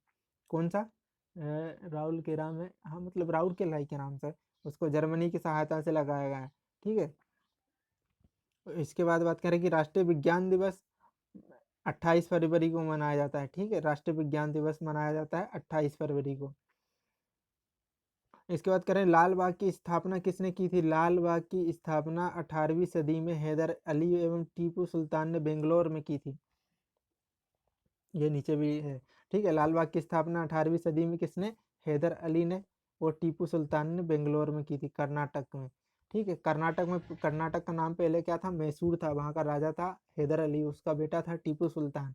A: कौन सा? राउरकेला में, हाँ मतलब राउरकेला ही के नाम से, उसको जर्मनी की सहायता से लगाया गया है, ठीक है। इसके बाद बात करें कि राष्ट्रीय विज्ञान दिवस 28 फरवरी को मनाया जाता है, ठीक है। राष्ट्रीय विज्ञान दिवस मनाया जाता है 28 फरवरी को। इसके बाद करें लाल बाग की स्थापना किसने की थी? लाल बाग की स्थापना 18वीं सदी में हैदर अली एवं टीपू सुल्तान ने बेंगलोर में की थी। ये नीचे भी है, ठीक है। लाल बाग की स्थापना 18वीं सदी में किसने? हैदर अली ने और टीपू सुल्तान ने बेंगलोर में की थी, कर्नाटक में, ठीक है। कर्नाटक का नाम पहले क्या था? मैसूर था, वहाँ का राजा था हैदर अली, उसका बेटा था टीपू सुल्तान,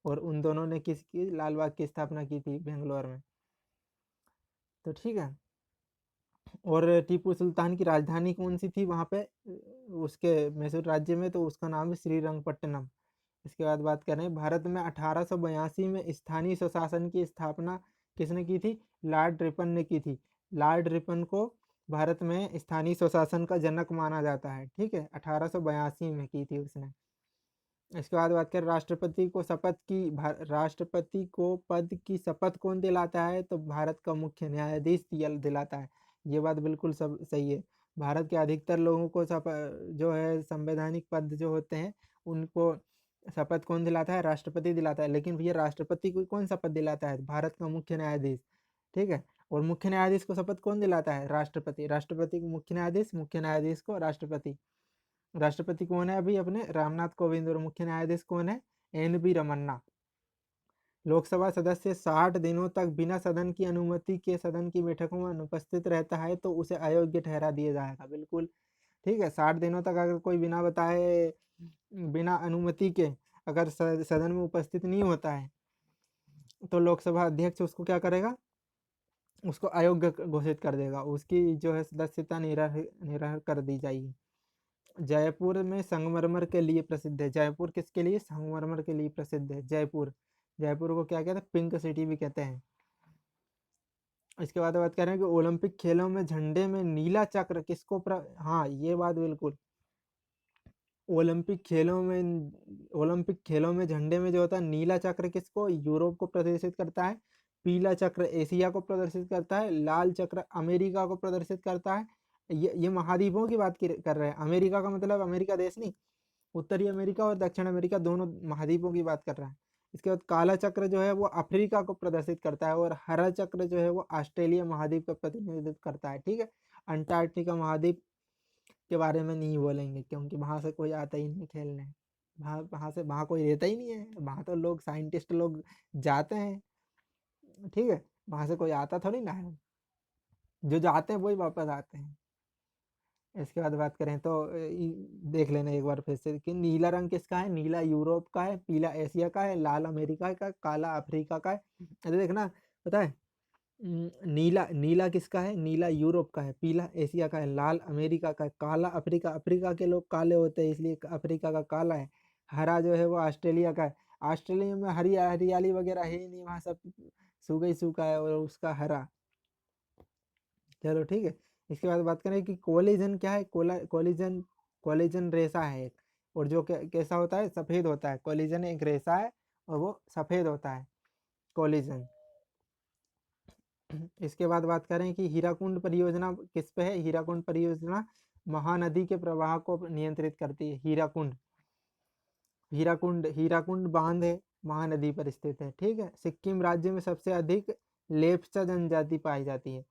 A: और उन दोनों ने किसकी लाल बाग की स्थापना की थी? बेंगलोर में। तो ठीक है। और टीपू सुल्तान की राजधानी कौन सी थी वहाँ पे उसके मैसूर राज्य में? तो उसका नाम है श्रीरंगपट्टनम। इसके बाद बात करें भारत में 1882 में स्थानीय स्वशासन की स्थापना किसने की थी? लॉर्ड रिपन ने की थी। लॉर्ड रिपन को भारत में स्थानीय स्वशासन का जनक माना जाता है, ठीक है। 1882 में की थी उसने। इसके बाद बात करें राष्ट्रपति को पद की शपथ कौन दिलाता है? तो भारत का मुख्य न्यायाधीश दिलाता है। ये बात बिल्कुल सब सही है। भारत के अधिकतर लोगों को जो है संवैधानिक पद जो होते हैं उनको शपथ कौन दिलाता है? राष्ट्रपति दिलाता है। लेकिन भैया राष्ट्रपति को कौन शपथ दिलाता है? भारत का मुख्य न्यायाधीश, ठीक है। और मुख्य न्यायाधीश को शपथ कौन दिलाता है? राष्ट्रपति। राष्ट्रपति को मुख्य न्यायाधीश को राष्ट्रपति। राष्ट्रपति कौन है अभी अपने? रामनाथ कोविंद। और मुख्य न्यायाधीश कौन है? N B Ramana. लोकसभा सदस्य 60 दिनों तक बिना सदन की अनुमति के सदन की बैठकों में अनुपस्थित रहता है तो उसे अयोग्य ठहरा दिया जाएगा, बिल्कुल ठीक है। 60 दिनों तक अगर कोई बिना बताए, बिना अनुमति के अगर सदन में उपस्थित नहीं होता है तो लोकसभा अध्यक्ष उसको क्या करेगा? उसको अयोग्य घोषित कर देगा, उसकी जो है सदस्यता निरर्हर कर दी जाएगी। जयपुर में संगमरमर के लिए प्रसिद्ध है। जयपुर किसके लिए? संगमरमर के लिए प्रसिद्ध है जयपुर। जयपुर को क्या कहते हैं? पिंक सिटी भी कहते हैं। इसके बाद बात कर रहे हैं कि ओलंपिक खेलों में झंडे में नीला चक्र किसको हाँ ये बात बिल्कुल, ओलंपिक खेलों में झंडे में जो होता है नीला चक्र किसको? यूरोप को प्रदर्शित करता है। पीला चक्र एशिया को प्रदर्शित करता है। लाल चक्र अमेरिका को प्रदर्शित करता है। ये महाद्वीपों की बात कर रहे हैं। अमेरिका का मतलब अमेरिका देश नहीं, उत्तरी अमेरिका और दक्षिण अमेरिका दोनों महाद्वीपों की बात कर रहा है। इसके बाद काला चक्र जो है वो अफ्रीका को प्रदर्शित करता है, और हरा चक्र जो है वो ऑस्ट्रेलिया महाद्वीप का प्रतिनिधित्व करता है, ठीक है। अंटार्कटिका महाद्वीप के बारे में नहीं बोलेंगे क्योंकि वहां से कोई आता ही नहीं खेलने, वहां कोई रहता ही नहीं है, वहां तो लोग साइंटिस्ट लोग जाते हैं, ठीक है। वहां से कोई आता थोड़ी ना है, जो जाते हैं वही वापस आते हैं। इसके बाद बात करें तो देख लेना एक बार फिर से कि नीला रंग किसका है? नीला यूरोप का है, पीला एशिया का है, लाल अमेरिका का, काला अफ्रीका का है। अरे देखना, पता है नीला नीला किसका है? नीला यूरोप का है, पीला एशिया का है, लाल अमेरिका का है, काला अफ्रीका, अफ्रीका के लोग काले होते हैं इसलिए अफ्रीका का काला है। हरा जो है वो ऑस्ट्रेलिया का है। ऑस्ट्रेलिया में हरियाली वगैरह है ही नहीं, वहाँ सब सूखा ही सूखा है और उसका हरा। चलो ठीक है। इसके बाद बात करें कि कोलिजन क्या है? कोलिजन कोलिजन रेसा है एक, और जो कैसा होता है? सफेद होता है। कोलिजन एक रेसा है और वो सफेद होता है, कोलिजन। इसके बाद बात करें कि हीराकुंड परियोजना किस पे है? हीराकुंड परियोजना महानदी के प्रवाह को नियंत्रित करती है। हीराकुंड हीराकुंड हीराकुंड बांध है, महानदी पर स्थित है, ठीक है। सिक्किम राज्य में सबसे अधिक लेप्चा जनजाति पाई जाती है,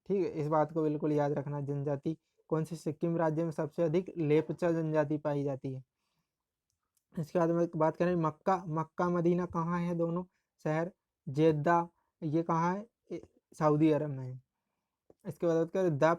A: ठीक है। इस बात को बिल्कुल याद रखना, जनजाति कौन सी? सिक्किम राज्य में सबसे अधिक लेप्चा जनजाति पाई जाती है। इसके बाद में बात करें मक्का मक्का मदीना कहाँ है? दोनों शहर जेद्दा, ये कहाँ है? सऊदी अरब में है। इसके बाद बात करें द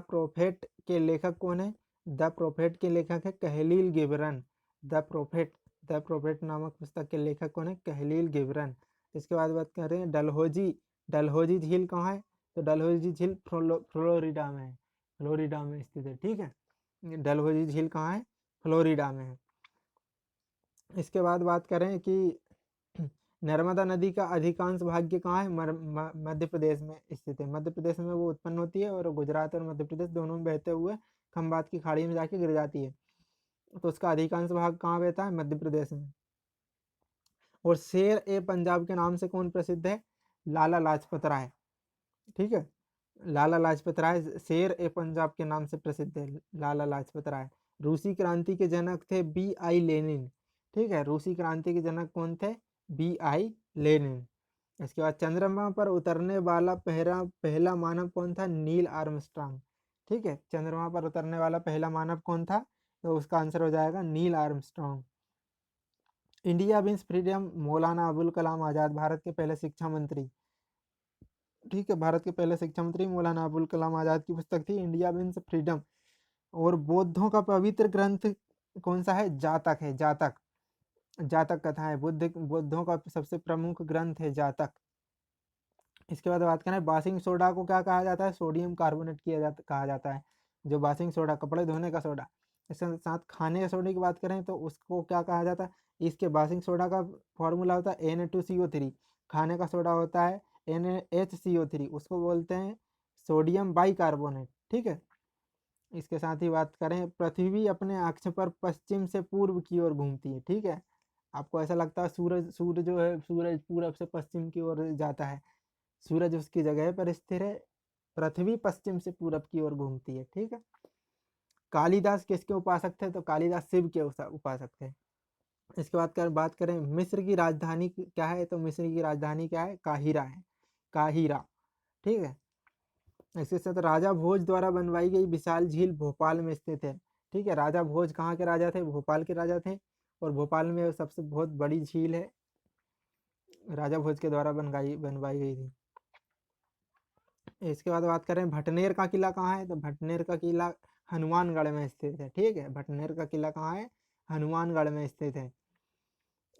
A: प्रोफेट के लेखक कौन है? द प्रोफेट के लेखक है कहलील गिबरन। द प्रोफेट नामक पुस्तक के लेखक कौन है? कहलील गिबरन। इसके बाद बात कर रहे हैं डलहौजी झील कहाँ है? तो डलहौजी झील फ्लोरिडा में है, फ्लोरिडा में स्थित है, ठीक है। डलहौजी झील कहाँ है? फ्लोरिडा में है। इसके बाद बात करें कि नर्मदा नदी का अधिकांश भाग्य कहाँ है? मध्य प्रदेश में स्थित है। मध्य प्रदेश में वो उत्पन्न होती है और गुजरात और मध्य प्रदेश दोनों में बहते हुए खंबात की खाड़ी में जाके गिर जाती है। तो उसका अधिकांश भाग कहाँ रहता है? मध्य प्रदेश में। और शेर ए पंजाब के नाम से कौन प्रसिद्ध है? लाला लाजपत राय। ठीक है, लाला लाजपत राय शेर ए पंजाब के नाम से प्रसिद्ध है, लाला लाजपत राय। रूसी क्रांति के जनक थे बी आई लेनिन। ठीक है, रूसी क्रांति के जनक कौन थे? V I Lenin. इसके बाद चंद्रमा पर उतरने वाला पहला मानव कौन था? Neil Armstrong. ठीक है, चंद्रमा पर उतरने वाला पहला मानव कौन था? तो उसका आंसर हो जाएगा Neil Armstrong. India wins freedom, Maulana Abul Kalam Azad, Bharat के पहले शिक्षा मंत्री। ठीक है, भारत के पहले शिक्षा मंत्री मौलाना अबुल कलाम आजाद की पुस्तक थी इंडिया विंस फ्रीडम। और बौद्धों का पवित्र ग्रंथ कौन सा है? जातक है, जातक। जातक कथा है, बौद्धों का सबसे प्रमुख ग्रंथ है जातक। इसके बाद बात करें बासिंग सोडा को क्या कहा जाता है? सोडियम कार्बोनेट कहा जाता है, जो बासिंग सोडा, कपड़े धोने का सोडा। इसके साथ खाने के सोडे की बात करें तो उसको क्या कहा जाता है? इसके बासिंग सोडा का फॉर्मूला होता है Na2CO3। खाने का सोडा होता है NaHCO3, उसको बोलते हैं सोडियम बाइकार्बोनेट। ठीक है, इसके साथ ही बात करें, पृथ्वी अपने अक्ष पर पश्चिम से पूर्व की ओर घूमती है। ठीक है, आपको ऐसा लगता है सूरज जो है, सूरज पूरब से पश्चिम की ओर जाता है, सूरज उसकी जगह पर स्थिर है, पृथ्वी पश्चिम से पूरब की ओर घूमती है। ठीक है, कालिदास किसके उपासक थे? तो कालिदास शिव के उपासक थे। इसके बाद बात करें मिस्र की राजधानी क्या है? तो मिस्र की राजधानी क्या है? काहिरा है, काहिरा। ठीक है, इसके साथ राजा भोज द्वारा बनवाई गई विशाल झील भोपाल में स्थित है। ठीक है, राजा भोज कहाँ के राजा थे? भोपाल के राजा थे, और भोपाल में सबसे बहुत बड़ी झील है, राजा भोज के द्वारा बनवाई गई थी। इसके बाद बात करें भटनेर का किला कहाँ है? तो भटनेर का किला हनुमानगढ़ में स्थित है। ठीक है, भटनेर का किला कहाँ है? हनुमानगढ़ में स्थित है।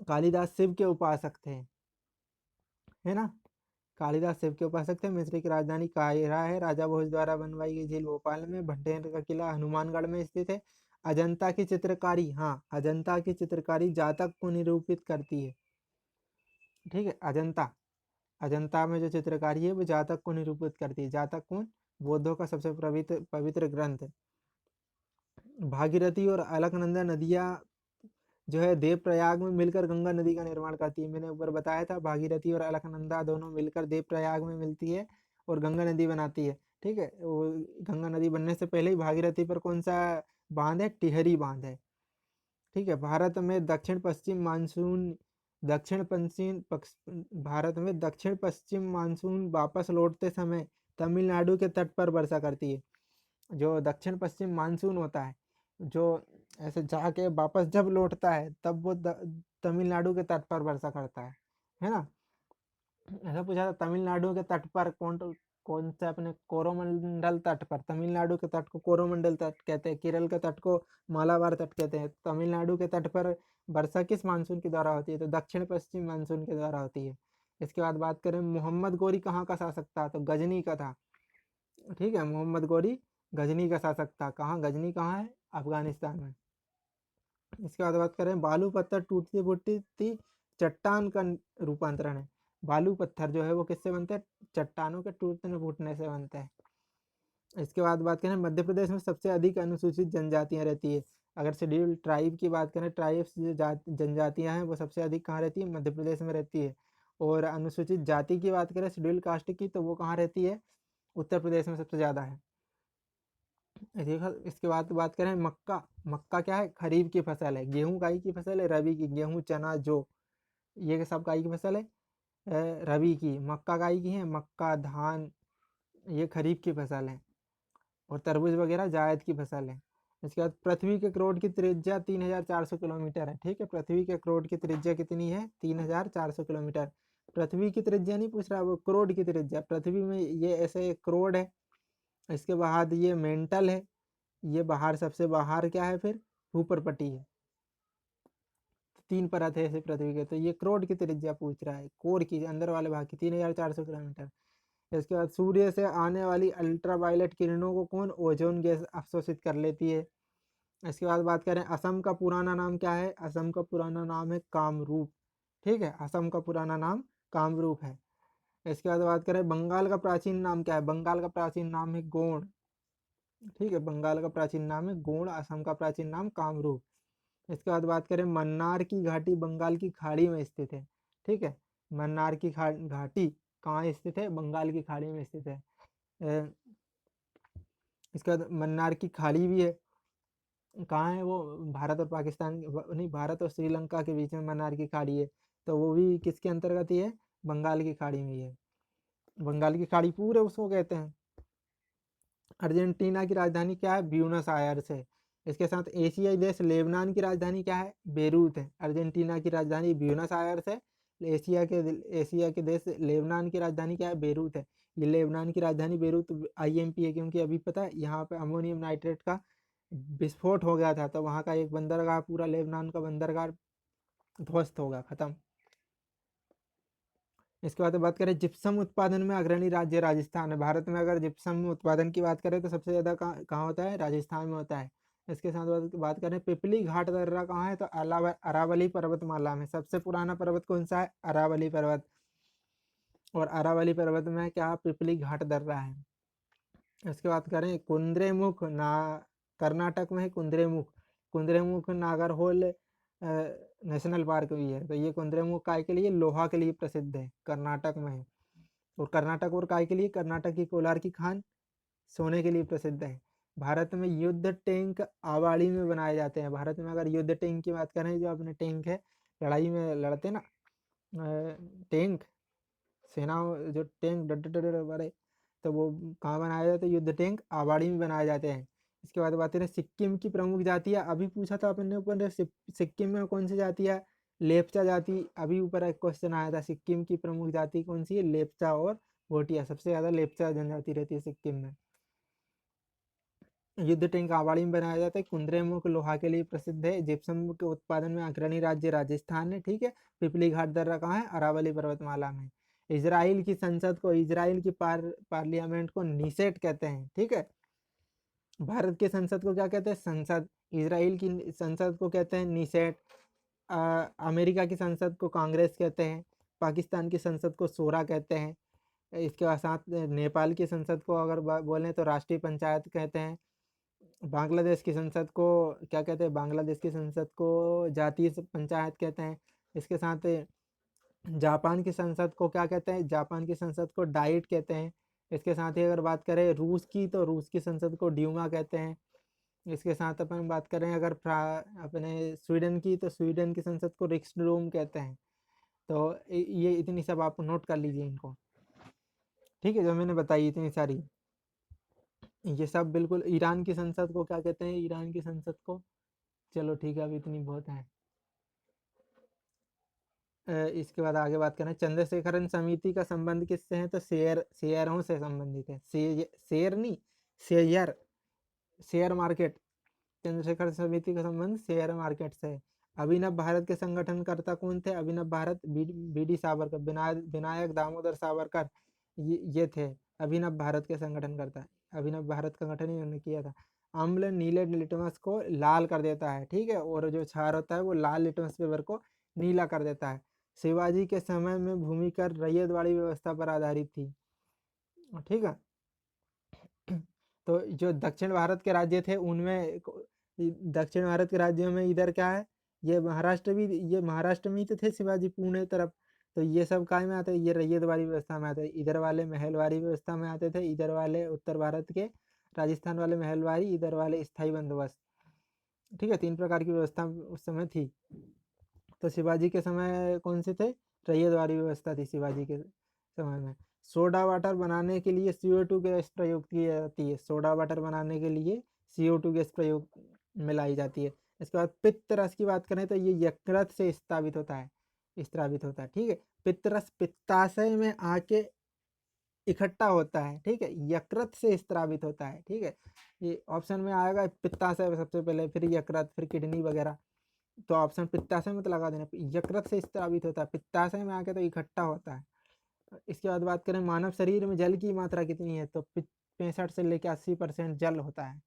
A: कालिदास शिव के उपासक थे, है ना, कालिदास शिव के उपासक थे। मिस्र की राजधानी काहिरा है, राजा भोज द्वारा बनवाई गई झील भोपाल में, भटनेर का किला हनुमानगढ़ में स्थित है। अजंता की चित्रकारी, हाँ, अजंता की चित्रकारी जातक को निरूपित करती है। ठीक है, अजंता, अजंता में जो चित्रकारी है वो जातक को निरूपित करती है। जातक कौन? बौद्धों का सबसे पवित्र पवित्र ग्रंथ है। भागीरथी और अलकनंदा नदियाँ जो है देवप्रयाग में मिलकर गंगा नदी का निर्माण करती है। मैंने ऊपर बताया था, भागीरथी और अलकनंदा दोनों मिलकर देवप्रयाग में मिलती है और गंगा नदी बनाती है। ठीक है, वो गंगा नदी बनने से पहले ही भागीरथी पर कौन सा बांध है? टिहरी बांध है। ठीक है, भारत में दक्षिण पश्चिम मानसून भारत में दक्षिण पश्चिम मानसून वापस लौटते समय तमिलनाडु के तट पर वर्षा करती है। जो दक्षिण पश्चिम मानसून होता है, जो ऐसे जाके वापस जब लौटता है तब वो तमिलनाडु के तट पर वर्षा करता है ना। ऐसा पूछा था, तमिलनाडु के तट पर कौन से अपने कोरोमंडल तट पर, तमिलनाडु के तट को कोरोमंडल तट कहते हैं, केरल के तट को मालाबार तट कहते हैं। तमिलनाडु के तट पर वर्षा किस मानसून के द्वारा होती है? तो दक्षिण पश्चिम मानसून के द्वारा होती है। इसके बाद बात करें मोहम्मद गोरी कहाँ का शासक था? तो गजनी का था। ठीक है, मोहम्मद गोरी गजनी का शासक था। कहाँ? गजनी कहाँ है? अफगानिस्तान में। इसके बाद बात करें बालू पत्थर टूटती फूटती चट्टान का रूपांतरण है। बालू पत्थर जो है वो किससे बनते हैं? चट्टानों के टूटने फूटने से बनते हैं। इसके बाद बात करें मध्य प्रदेश में सबसे अधिक अनुसूचित जनजातियां रहती है। अगर शेड्यूल ट्राइब की बात करें, ट्राइब्स जो जनजातियां हैं वो सबसे अधिक कहाँ रहती है? मध्य प्रदेश में रहती है। और अनुसूचित जाति की बात करें, शेड्यूल कास्ट की, तो वो कहाँ रहती है? उत्तर प्रदेश में सबसे ज़्यादा है। देखा, इसके बाद बात करें मक्का। मक्का क्या है? खरीफ की फसल है। गेहूं काई की फसल है, रबी की। गेहूं, चना, जौ, ये सब काई की फसल है, रबी की। मक्का काई की है, मक्का, धान, ये खरीफ की फसल है। और तरबूज वगैरह जायद की फसल है। इसके बाद पृथ्वी के करोड़ की त्रिज्या 3400 किलोमीटर है। ठीक है, पृथ्वी के करोड़ की त्रिज्या कितनी है? 3400 किलोमीटर। पृथ्वी की त्रिज्या नहीं पूछ रहा, वो करोड़ की त्रिज्या। पृथ्वी में ये ऐसे करोड़ है। इसके बाद ये मेंटल है, ये बाहर, सबसे बाहर क्या है फिर? भूपर्पटी है। 3 परत है ऐसे पृथ्वी के। तो ये करोड़ की त्रिज्या पूछ रहा है, कोर की, अंदर वाले भाग की, 3400 किलोमीटर। इसके बाद सूर्य से आने वाली अल्ट्रावायलेट किरणों को कौन? ओजोन गैस अवशोषित कर लेती है। इसके बाद बात करें असम का पुराना नाम क्या है? असम का पुराना नाम है कामरूप। ठीक है, असम का पुराना नाम कामरूप है। इसके बाद बात करें बंगाल का प्राचीन नाम क्या है? बंगाल का प्राचीन नाम है गोंड। ठीक है, बंगाल का प्राचीन नाम है गोंड, असम का प्राचीन नाम कामरूप। इसके बाद बात करें, मन्नार की घाटी बंगाल की खाड़ी में स्थित है। ठीक है, मन्नार की घाटी कहाँ स्थित है? बंगाल की खाड़ी में स्थित है। अ, इसके बाद मन्नार की खाड़ी भी है, कहाँ है वो? भारत और पाकिस्तान नहीं, भारत और श्रीलंका के बीच में मन्नार की खाड़ी है। तो वो भी किसके अंतर्गत ही है? बंगाल की खाड़ी में ही है। बंगाल की खाड़ी पूरे उसको कहते हैं। अर्जेंटीना की राजधानी क्या है? ब्यूनस आयर्स है। इसके साथ एशियाई देश लेबनान की राजधानी क्या है? बेरूत है। अर्जेंटीना की राजधानी ब्यूनस आयर्स है। एशिया के देश लेबनान की राजधानी क्या है? बेरूत है। ये लेबनान की राजधानी बेरूत आईएमपी है, क्योंकि अभी पता है यहाँ पे अमोनियम नाइट्रेट का विस्फोट हो गया था, तो वहाँ का एक बंदरगाह, पूरा लेबनान का बंदरगाह ध्वस्त होगा, खत्म। इसके बाद बात करें, जिप्सम उत्पादन में अग्रणी राज्य राजस्थान है। भारत में अगर जिप्सम उत्पादन की बात करें तो सबसे ज्यादा कहाँ होता है? राजस्थान में होता है। इसके साथ बात करें, पिपली घाट दर्रा कहाँ है? तो अरावली पर्वतमाला में। सबसे पुराना पर्वत कौन सा है? अरावली पर्वत। और अरावली पर्वत में क्या? पिपली घाट दर्रा है। इसके बाद करें, कुंद्रेमुख ना कर्नाटक में है। कुंद्रेमुख, कुंद्रेमुख नागरहोल नेशनल पार्क भी है। तो ये कुंद्रेमुख काय के लिए? लोहा के लिए प्रसिद्ध है, कर्नाटक में है। और कर्नाटक और काय के लिए? कर्नाटक की कोलार की खान सोने के लिए प्रसिद्ध है। भारत में युद्ध टैंक आवाड़ी में बनाए जाते हैं। भारत में अगर युद्ध टैंक की बात करें, जो अपने टैंक है, लड़ाई में लड़ते ना, टैंक, सेना, जो टैंक बड़े, तो वो कहाँ बनाए जाते हैं? युद्ध टैंक आबाड़ी में बनाए जाते हैं। इसके बाद बात करें, सिक्किम की प्रमुख जातियाँ। अभी पूछा था अपने ऊपर, सिक्किम में कौन सी जाति है? लेप्चा जाति। अभी ऊपर एक क्वेश्चन आया था, सिक्किम की प्रमुख जाति कौन सी है? लेप्चा और भोटिया। सबसे ज्यादा लेप्चा जनजाति रहती है सिक्किम में। युद्ध टैंक आबाड़ी में बनाया जाता है। कुंद्रेमुख लोहा के लिए प्रसिद्ध है। जिप्सम के उत्पादन में अग्रणी राज्य राजस्थान है। ठीक है, पिपली घाट दर्रा कहाँ है? अरावली पर्वतमाला में। इजराइल की संसद को, इजराइल की पार्लियामेंट को नीसेट कहते हैं। ठीक है, भारत के संसद को क्या कहते हैं? संसद। इजराइल की संसद को कहते हैं नीसेट। अमेरिका की संसद को कांग्रेस कहते हैं। पाकिस्तान की संसद को शोरा कहते हैं। इसके साथ नेपाल की संसद को अगर बोलें तो राष्ट्रीय पंचायत कहते हैं। बांग्लादेश की संसद को क्या कहते हैं? बांग्लादेश की संसद को जातीय पंचायत कहते हैं। इसके साथ जापान की संसद को क्या कहते हैं? जापान की संसद को डाइट कहते हैं। इसके साथ ही अगर बात करें रूस की, तो रूस की संसद को ड्यूमा कहते हैं। इसके साथ अपन बात करें अगर अपने स्वीडन की, तो स्वीडन की संसद को रिक्सडोम कहते हैं। तो ये इतनी सब आप नोट कर लीजिए इनको। ठीक है, जो मैंने बताई इतनी सारी, ये सब बिल्कुल। ईरान की संसद को क्या कहते हैं? ईरान की संसद को, चलो ठीक है, अब इतनी बहुत है। इसके बाद आगे बात करें, चंद्रशेखरन समिति का संबंध किससे है? तो शेयरों से संबंधित है। शेयर नहीं, शेयर, शेयर मार्केट। चंद्रशेखर समिति का संबंध शेयर मार्केट से है। अभिनव भारत के संगठनकर्ता कौन थे? अभिनव भारत, बी डी सावरकर, विनायक दामोदर सावरकर, ये थे अभिनव भारत के संगठनकर्ता। अभिनव भारत का गठन इन्होंने किया था। अम्ल नीले लिटमस को लाल कर देता है। ठीक है, और जो क्षार होता है वो लाल लिटमस पेपर को नीला कर देता है। शिवाजी के समय में भूमि कर रैयतवाड़ी व्यवस्था पर आधारित थी। ठीक है, तो जो दक्षिण भारत के राज्य थे उनमें, दक्षिण भारत के राज्यों में इधर क्या है? ये महाराष्ट्र भी, ये महाराष्ट्र में ही तो थे शिवाजी, पुणे तरफ। तो ये सब काय में आते हैं? ये रैयतवाड़ी व्यवस्था में आते हैं। इधर वाले महलवाड़ी व्यवस्था में आते थे। इधर वाले उत्तर भारत के, राजस्थान वाले महलवाड़ी, इधर वाले स्थायी बंदोबस्त। ठीक है, तीन प्रकार की व्यवस्था उस समय थी। तो शिवाजी के समय कौन से थे? रैयतवाड़ी व्यवस्था थी शिवाजी के समय में। सोडा वाटर बनाने के लिए CO2 गैस प्रयोग की जाती है। सोडा वाटर बनाने के लिए CO2 गैस प्रयोग मिलाई जाती है। इसके बाद पित्त रस की बात करें तो ये यकृत से स्त्रावित होता है, स्त्रावित होता है। ठीक है, पित्त रस पित्ताशय में आके इकट्ठा होता है। ठीक है, यकृत से स्त्रावित होता है। ठीक है, ये ऑप्शन में आएगा पित्ताशय सबसे पहले, फिर यकृत, फिर किडनी वगैरह। तो ऑप्शन पित्ताशय में तो लगा देना। यकृत से स्त्रावित होता है, पित्ताशय में आके तो इकट्ठा होता है। इसके बाद बात करें, मानव शरीर में जल की मात्रा कितनी है? तो 65 से लेकर 80% जल होता है।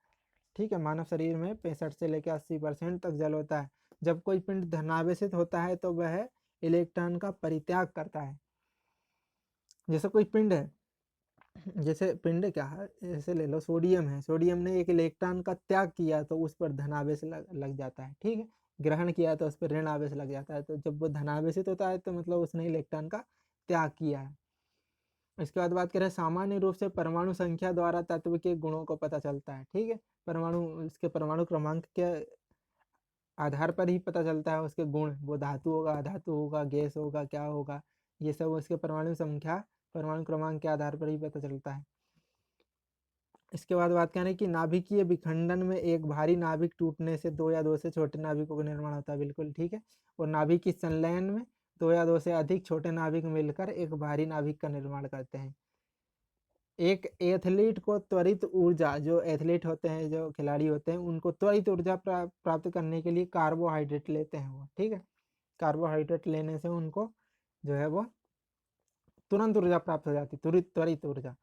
A: ठीक है, मानव शरीर में 65 से लेकर 80% तक जल होता है। जब कोई पिंड धनावेशित होता है तो वह इलेक्ट्रॉन का परित्याग करता है। जैसे कोई पिंड है, जैसे पिंड क्या है, जैसे ले लो सोडियम है, सोडियम ने एक इलेक्ट्रॉन का त्याग किया तो उस पर धनावेश लग जाता है, ठीक है। ग्रहण किया तो उस पर ऋण आवेश लग जाता है, तो जब वो धनावेशित होता है तो मतलब उसने इलेक्ट्रॉन का त्याग किया है। इसके बाद बात करें सामान्य रूप से परमाणु संख्या द्वारा तत्व के गुणों को पता चलता है, ठीक है। परमाणु, इसके परमाणु क्रमांक के आधार पर ही पता चलता है उसके गुण, वो धातु होगा, अधातु होगा, गैस होगा, क्या होगा, ये सब उसके परमाणु संख्या, परमाणु क्रमांक के आधार पर ही पता चलता है। इसके बाद बात करें कि नाभिकीय विखंडन में एक भारी नाभिक टूटने से दो या दो से छोटे नाभिकों का निर्माण होता है, बिल्कुल ठीक है। और नाभिक की संलयन में दो या दो से अधिक छोटे नाभिक मिलकर एक भारी नाभिक का निर्माण करते हैं। एक एथलीट को त्वरित ऊर्जा, जो एथलीट होते हैं, जो खिलाड़ी होते हैं, उनको त्वरित ऊर्जा प्राप्त करने के लिए कार्बोहाइड्रेट लेते हैं वो, ठीक है। कार्बोहाइड्रेट लेने से उनको जो है वो तुरंत ऊर्जा प्राप्त हो जाती, त्वरित ऊर्जा।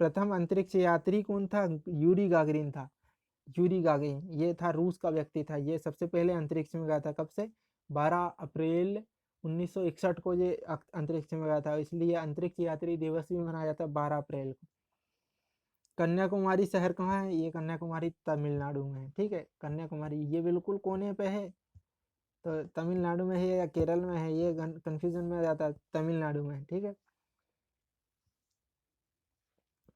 A: प्रथम अंतरिक्ष यात्री कौन था? यूरी गागरिन था। यूरी गागरिन ये था, रूस का व्यक्ति था, ये सबसे पहले अंतरिक्ष में गया था। कब से? 12 अप्रैल 1961 को ये अंतरिक्ष में गया था, इसलिए अंतरिक्ष यात्री दिवस भी मनाया जाता है 12 अप्रैल को। कन्याकुमारी शहर कहाँ है? ये कन्याकुमारी तमिलनाडु में है, ठीक है। कन्याकुमारी ये बिल्कुल कोने पे है, तो तमिलनाडु में है या केरल में है, ये कंफ्यूजन में आ जाता है, तमिलनाडु में है, ठीक है।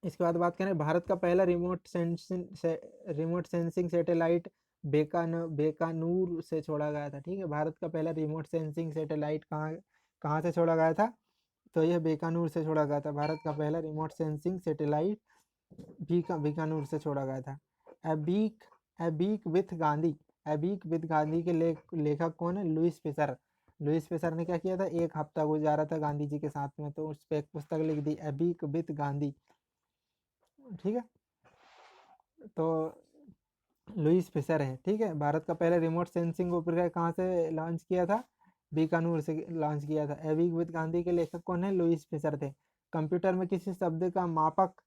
A: इसके बाद बात करें भारत का पहला रिमोट सेंसिंग सैटेलाइट बेकानूर से छोड़ा गया था, ठीक है। भारत का पहला रिमोट सेंसिंग सैटेलाइट कहाँ कहाँ से छोड़ा गया था? तो यह बीकानूर से छोड़ा गया था। भारत का पहला रिमोट सेंसिंग सैटेलाइट बीकानूर से छोड़ा गया था। एबीक एबीक विथ गांधी, एबीक विथ गांधी के लेखक कौन है? Louis Fisher. लुइस फिशर ने क्या किया था? एक हफ्ता गुजारा था गांधी जी के साथ में, तो उस पर एक पुस्तक लिख दी, एबीक विथ गांधी, ठीक है। तो लुइस फिशर है, ठीक है। भारत का पहला रिमोट सेंसिंग उपग्रह कहाँ से लॉन्च किया था? बीकानूर से लॉन्च किया था। एबीक विथ गांधी के लेखक कौन है? लुइस फिशर थे। कंप्यूटर में किसी शब्द का मापक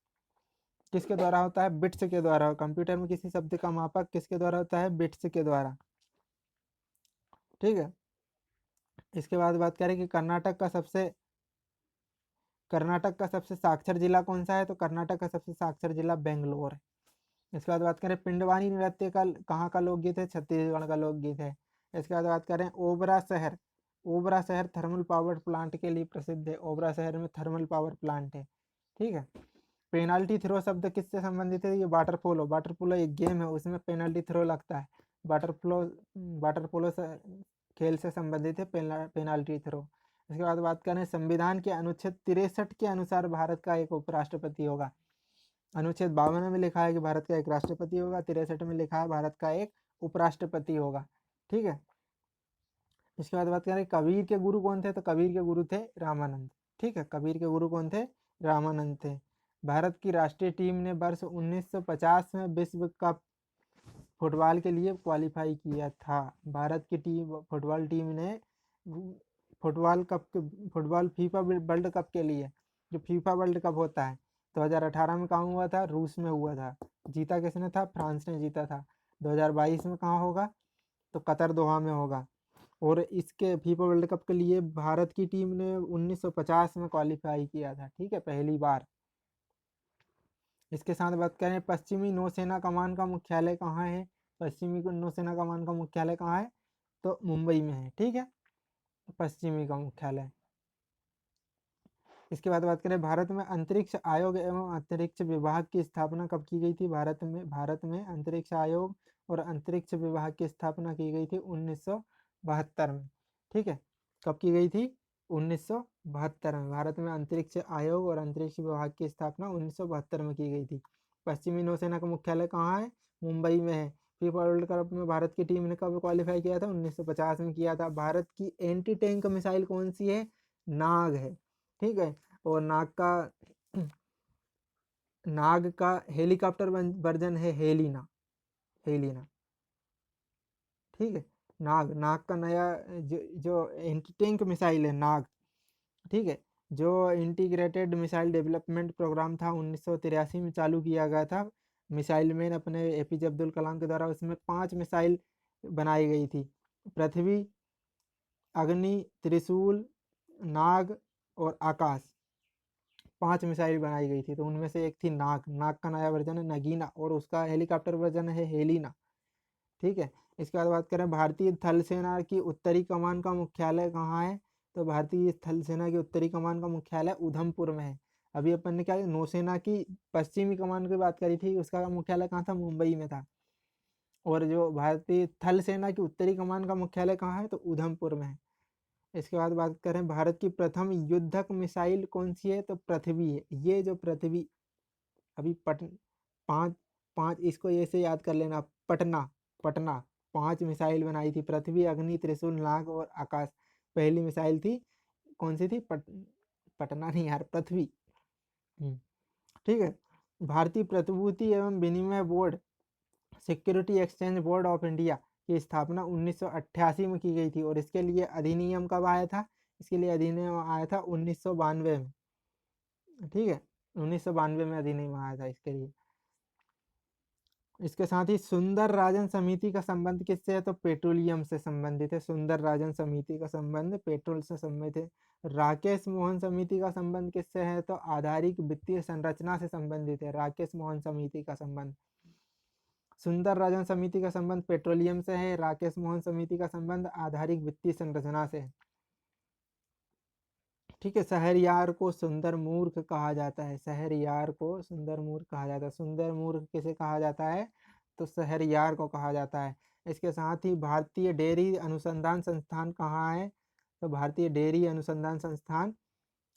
A: किसके द्वारा होता है? बिट्स के द्वारा। कंप्यूटर में किसी शब्द का मापक किसके द्वारा होता है? बिट्स के द्वारा, ठीक है। इसके बाद बात करें कि कर्नाटक का सबसे साक्षर जिला कौन सा है? तो कर्नाटक का सबसे साक्षर जिला बेंगलोर है। इसके बाद बात करें पिंडवानी नृत्य का कहाँ का लोकगीत है? छत्तीसगढ़ का लोकगीत है। इसके बाद बात करें ओबरा शहर, ओबरा शहर थर्मल पावर प्लांट के लिए प्रसिद्ध है। ओबरा शहर में थर्मल पावर प्लांट है, ठीक है। पेनाल्टी थ्रो शब्द किससे संबंधित है? ये वाटर पोलो, वाटर पोलो एक गेम है, उसमें पेनाल्टी थ्रो लगता है। वाटर पोलो से खेल से संबंधित है पेनाल्टी थ्रो। इसके बाद बात करें संविधान के अनुच्छेद 63 के अनुसार भारत का एक उपराष्ट्रपति होगा। अनुच्छेद 52 में लिखा है कि भारत का एक राष्ट्रपति होगा, 63 में लिखा है भारत का एक उपराष्ट्रपति होगा, ठीक है। इसके बाद बात करें कबीर के गुरु कौन थे? तो कबीर के गुरु थे रामानंद, ठीक है। कबीर के गुरु कौन थे? रामानंद थे। भारत की राष्ट्रीय टीम ने वर्ष 1950 में विश्व कप फुटबॉल के लिए क्वालिफाई किया था। भारत की फुटबॉल टीम ने फुटबॉल फीफा वर्ल्ड कप के लिए, जो फीफा वर्ल्ड कप होता है, 2018 में कहाँ हुआ था? रूस में हुआ था। जीता किसने था? फ्रांस ने जीता था। 2022 में कहाँ होगा? तो कतर दोहा में होगा। और इसके फीफा वर्ल्ड कप के लिए भारत की टीम ने 1950 में क्वालिफाई किया था, ठीक है, पहली बार। इसके साथ बात करें पश्चिमी नौसेना कमान का मुख्यालय कहाँ है? पश्चिमी नौसेना कमान का मुख्यालय कहाँ है? तो मुंबई में है, ठीक है, पश्चिमी का मुख्यालय। इसके बाद बात करें भारत में अंतरिक्ष आयोग एवं अंतरिक्ष विभाग की स्थापना कब की गई थी? भारत में अंतरिक्ष आयोग और अंतरिक्ष विभाग की स्थापना की गई थी 1972 में, ठीक है। कब की गई थी? 1972 में भारत में अंतरिक्ष आयोग और अंतरिक्ष विभाग की स्थापना 1972 में की गई थी। पश्चिमी नौसेना का मुख्यालय कहाँ है? मुंबई में है। फीफा वर्ल्ड कप में भारत की टीम ने कब क्वालिफाई किया था? 1950 में किया था। भारत की एंटी टैंक मिसाइल कौन सी है? नाग है, ठीक है। और नाग का हेलीकॉप्टर वर्जन है हेलिना, हेलिना, ठीक है। नाग नाग का नया जो एंटी टैंक मिसाइल है नाग, ठीक है, जो इंटीग्रेटेड मिसाइल डेवलपमेंट प्रोग्राम था 1983 में चालू किया गया था मिसाइल मैन अपने एपीजे अब्दुल कलाम के द्वारा। उसमें 5 मिसाइल बनाई गई थी, पृथ्वी, अग्नि, त्रिशूल, नाग और आकाश। 5 मिसाइल बनाई गई थी, तो उनमें से एक थी नाग। नाग का नया वर्जन है नगीना, और उसका हेलीकॉप्टर वर्जन है हेलिना। ठीक है। इसके बाद बात करें भारतीय थल सेना की उत्तरी कमान का मुख्यालय कहाँ है, तो भारतीय थल सेना की उत्तरी कमान का मुख्यालय उधमपुर में है। अभी अपन ने क्या नौसेना की पश्चिमी कमान की बात करी थी, उसका मुख्यालय कहाँ था, मुंबई में था। और जो भारतीय थल सेना की उत्तरी कमान का मुख्यालय कहाँ है, तो उधमपुर में है। इसके बाद बात करें भारत की प्रथम युद्धक मिसाइल कौन सी है, तो पृथ्वी है। ये जो पृथ्वी अभी पांच पांच इसको ऐसे याद कर लेना, पटना पटना 5 मिसाइल बनाई थी, पृथ्वी, अग्नि, त्रिशूल, नाग और आकाश। पहली मिसाइल थी कौन सी थी, पटना नहीं यार, पृथ्वी। ठीक है। भारतीय प्रतिभूति एवं विनिमय board, security exchange board of India की स्थापना 1988 में की गई थी, और इसके लिए अधिनियम कब आया था, इसके लिए अधिनियम आया था 1992 में। ठीक है, 1992 में अधिनियम आया था इसके लिए। इसके साथ ही सुंदर राजन समिति का संबंध किससे है, तो पेट्रोलियम से संबंधित है। सुंदर राजन समिति का संबंध पेट्रोल से संबंधित है। राकेश मोहन समिति का संबंध किससे है, तो आधारिक वित्तीय संरचना से संबंधित है। राकेश मोहन समिति का संबंध, सुंदर राजन समिति का संबंध पेट्रोलियम से है, राकेश मोहन समिति का संबंध आधारिक वित्तीय संरचना से है। ठीक है। शहरयार को सुंदर मूर्ख कहा जाता है, शहरयार को सुंदर मूर्ख कहा जाता है। सुंदर मूर्ख किसे कहा जाता है, तो शहरयार को कहा जाता है। इसके साथ ही भारतीय डेयरी अनुसंधान संस्थान कहाँ है, तो भारतीय डेयरी अनुसंधान संस्थान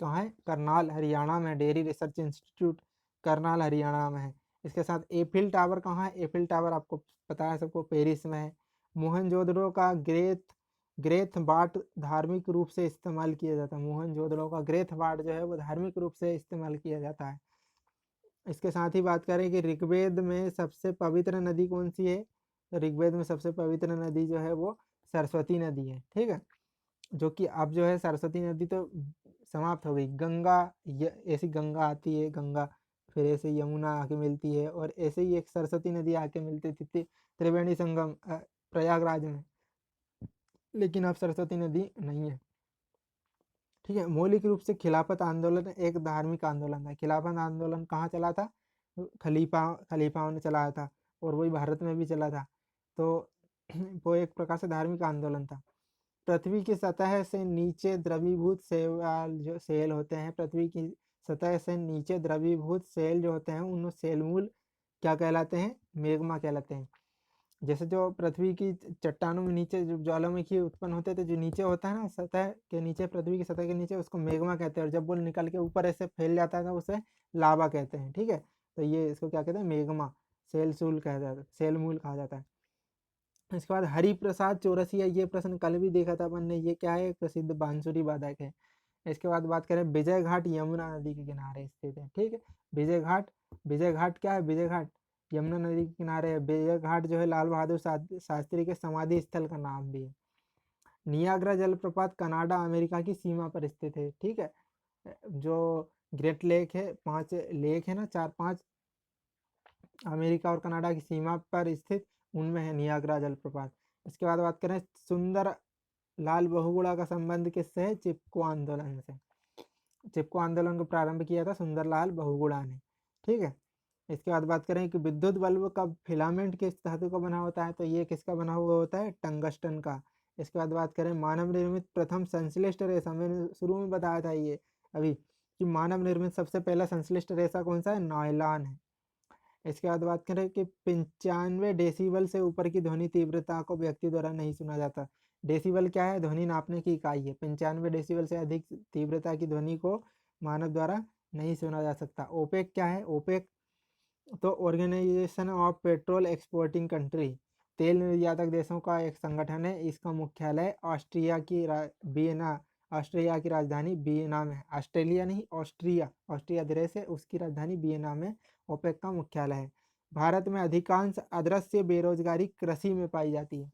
A: कहाँ है, करनाल हरियाणा में। Dairy research institute Karnal Haryana में है। इसके साथ एफिल टावर कहाँ है, एफिल टावर आपको पता है सबको, पेरिस में है। मोहनजोदड़ो का ग्रेथ बाट धार्मिक रूप से इस्तेमाल किया जाता है। मोहनजोदड़ो का ग्रेथ बाट जो है वो धार्मिक रूप से इस्तेमाल किया जाता है। इसके साथ ही बात करें कि ऋग्वेद में सबसे पवित्र नदी कौन सी है, तो ऋग्वेद में सबसे पवित्र नदी जो है वो सरस्वती नदी है। ठीक है, जो कि अब जो है सरस्वती नदी तो समाप्त हो गई। गंगा, ऐसी गंगा आती है, गंगा फिर ऐसे यमुना आके मिलती है, और ऐसे ही एक सरस्वती नदी आके मिलती थी त्रिवेणी संगम प्रयागराज में, लेकिन अब सरस्वती नदी नहीं है। ठीक है। मौलिक रूप से खिलाफत आंदोलन एक धार्मिक आंदोलन था। खिलाफत आंदोलन कहाँ चला था, खलीफाओं ने चलाया था, और वही भारत में भी चला था। तो वो एक प्रकार से धार्मिक आंदोलन था। पृथ्वी की सतह से नीचे द्रवीभूत शैवाल जो सेल होते हैं, पृथ्वी की सतह से नीचे द्रवीभूत सेल जो होते हैं, उन सेलमूल क्या कहलाते हैं, मेग्मा कहलाते हैं। जैसे जो पृथ्वी की चट्टानों में नीचे जो ज्वालामुखी उत्पन्न होते थे, जो नीचे होता है ना सतह के नीचे, पृथ्वी की सतह के नीचे, उसको मेग्मा कहते हैं। और जब वो निकल के ऊपर ऐसे फैल जाता है तो उसे लावा कहते हैं। ठीक है, तो ये इसको क्या कहते हैं, मेग्मा, सेलसूल कहा जाता है, सेलमूल कहा जाता है। इसके बाद हरिप्रसाद चौरसिया, ये प्रश्न कल भी देखा था अपन ने, ये क्या है, प्रसिद्ध बांसुरी वादक है। इसके बाद बात करें विजय घाट, यमुना नदी के किनारे स्थित है। ठीक है, विजय घाट, विजय घाट क्या है, विजय घाट यमुना नदी के किनारे है। विजय घाट जो है लाल बहादुर शास्त्री के समाधि स्थल का नाम भी है। नियाग्रा जलप्रपात कनाडा अमेरिका की सीमा पर स्थित है। ठीक है, जो ग्रेट लेक है, 5 लेक है ना, 4-5 अमेरिका और कनाडा की सीमा पर स्थित, उनमें है नियाग्रा जलप्रपात। इसके बाद बात करें सुंदर लाल बहुगुणा का संबंध किससे है, चिपको आंदोलन से। चिपको आंदोलन को प्रारंभ किया था सुंदरलाल बहुगुणा ने। ठीक है। इसके बाद बात करें कि विद्युत बल्ब का फिलामेंट किस धातु का बना होता है, तो ये किसका बना हुआ होता है, टंगस्टन का। इसके बाद बात करें मानव निर्मित प्रथम संश्लिष्ट रेशा, मैंने शुरू में बताया था ये अभी कि मानव निर्मित सबसे पहला संश्लिष्ट रेशा कौन सा है, नायलॉन है। इसके बाद बात करें कि 95 डेसिबल से ऊपर की ध्वनि तीव्रता को व्यक्ति द्वारा नहीं सुना जाता। डेसिबल क्या है, ध्वनि नापने की इकाई है। 95 डेसिबल से अधिक तीव्रता की ध्वनि को मानव द्वारा नहीं सुना जा सकता। ओपेक क्या है, ओपेक तो organisation of petrol exporting country, तेल निर्यातक देशों का एक संगठन है। इसका मुख्यालय वियना, ऑस्ट्रिया की राजधानी वियना में, ऑस्ट्रेलिया नहीं, ऑस्ट्रिया, ऑस्ट्रिया देश है, उसकी राजधानी वियना में ओपेक का मुख्यालय है। भारत में अधिकांश अदृश्य बेरोजगारी कृषि में पाई जाती है।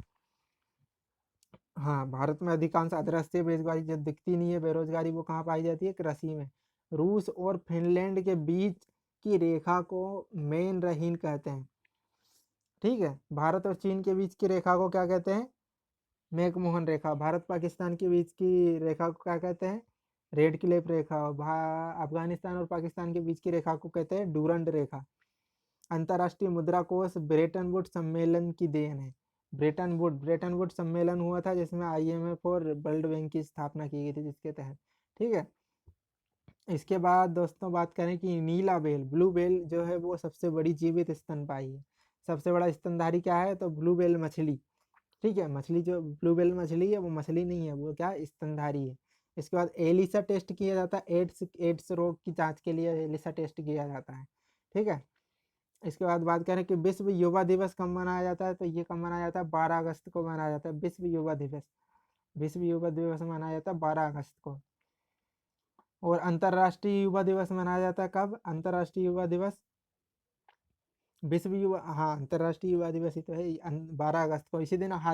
A: हाँ, भारत में अधिकांश अदृश्य बेरोजगारी जो दिखती नहीं है बेरोजगारी, वो कहाँ पाई जाती है, कृषि में। रूस और फिनलैंड के बीच की रेखा को मेन रहीन कहते हैं। ठीक है, भारत और चीन के बीच की रेखा को क्या कहते हैं, मैकमोहन रेखा। भारत पाकिस्तान के बीच की रेखा को क्या कहते हैं, रेड क्लिफ रेखा और अफगानिस्तान और पाकिस्तान के बीच की रेखा को कहते हैं डूरंड रेखा। अंतर्राष्ट्रीय मुद्रा कोष ब्रेटन वुड सम्मेलन की देन है। ब्रेटन वुड सम्मेलन हुआ था जिसमें IMF और वर्ल्ड बैंक की स्थापना की गई थी जिसके तहत। ठीक है। इसके बाद दोस्तों बात करें कि नीला व्हेल, ब्लू व्हेल जो है वो सबसे बड़ी जीवित स्तनपायी है। सबसे बड़ा स्तनधारी क्या है, तो ब्लू व्हेल मछली। ठीक है, मछली जो ब्लू व्हेल मछली है वो मछली नहीं है, वो क्या स्तनधारी है। इसके बाद एलिसा टेस्ट किया जाता है, एड्स रोग की जांच के लिए एलिसा टेस्ट किया जाता है। ठीक है। इसके बाद बात करें कि विश्व युवा दिवस कब मनाया जाता है, तो ये कब मनाया जाता है, 12 अगस्त को मनाया जाता है विश्व युवा दिवस। विश्व युवा दिवस मनाया जाता है 12 अगस्त को। और अंतर्राष्ट्रीय युवा दिवस मनाया जाता है कब, अंतर्राष्ट्रीय युवा दिवस विश्व युवा, हाँ अंतर्राष्ट्रीय युवा दिवस ही तो है 12 अगस्त को। इसी दिन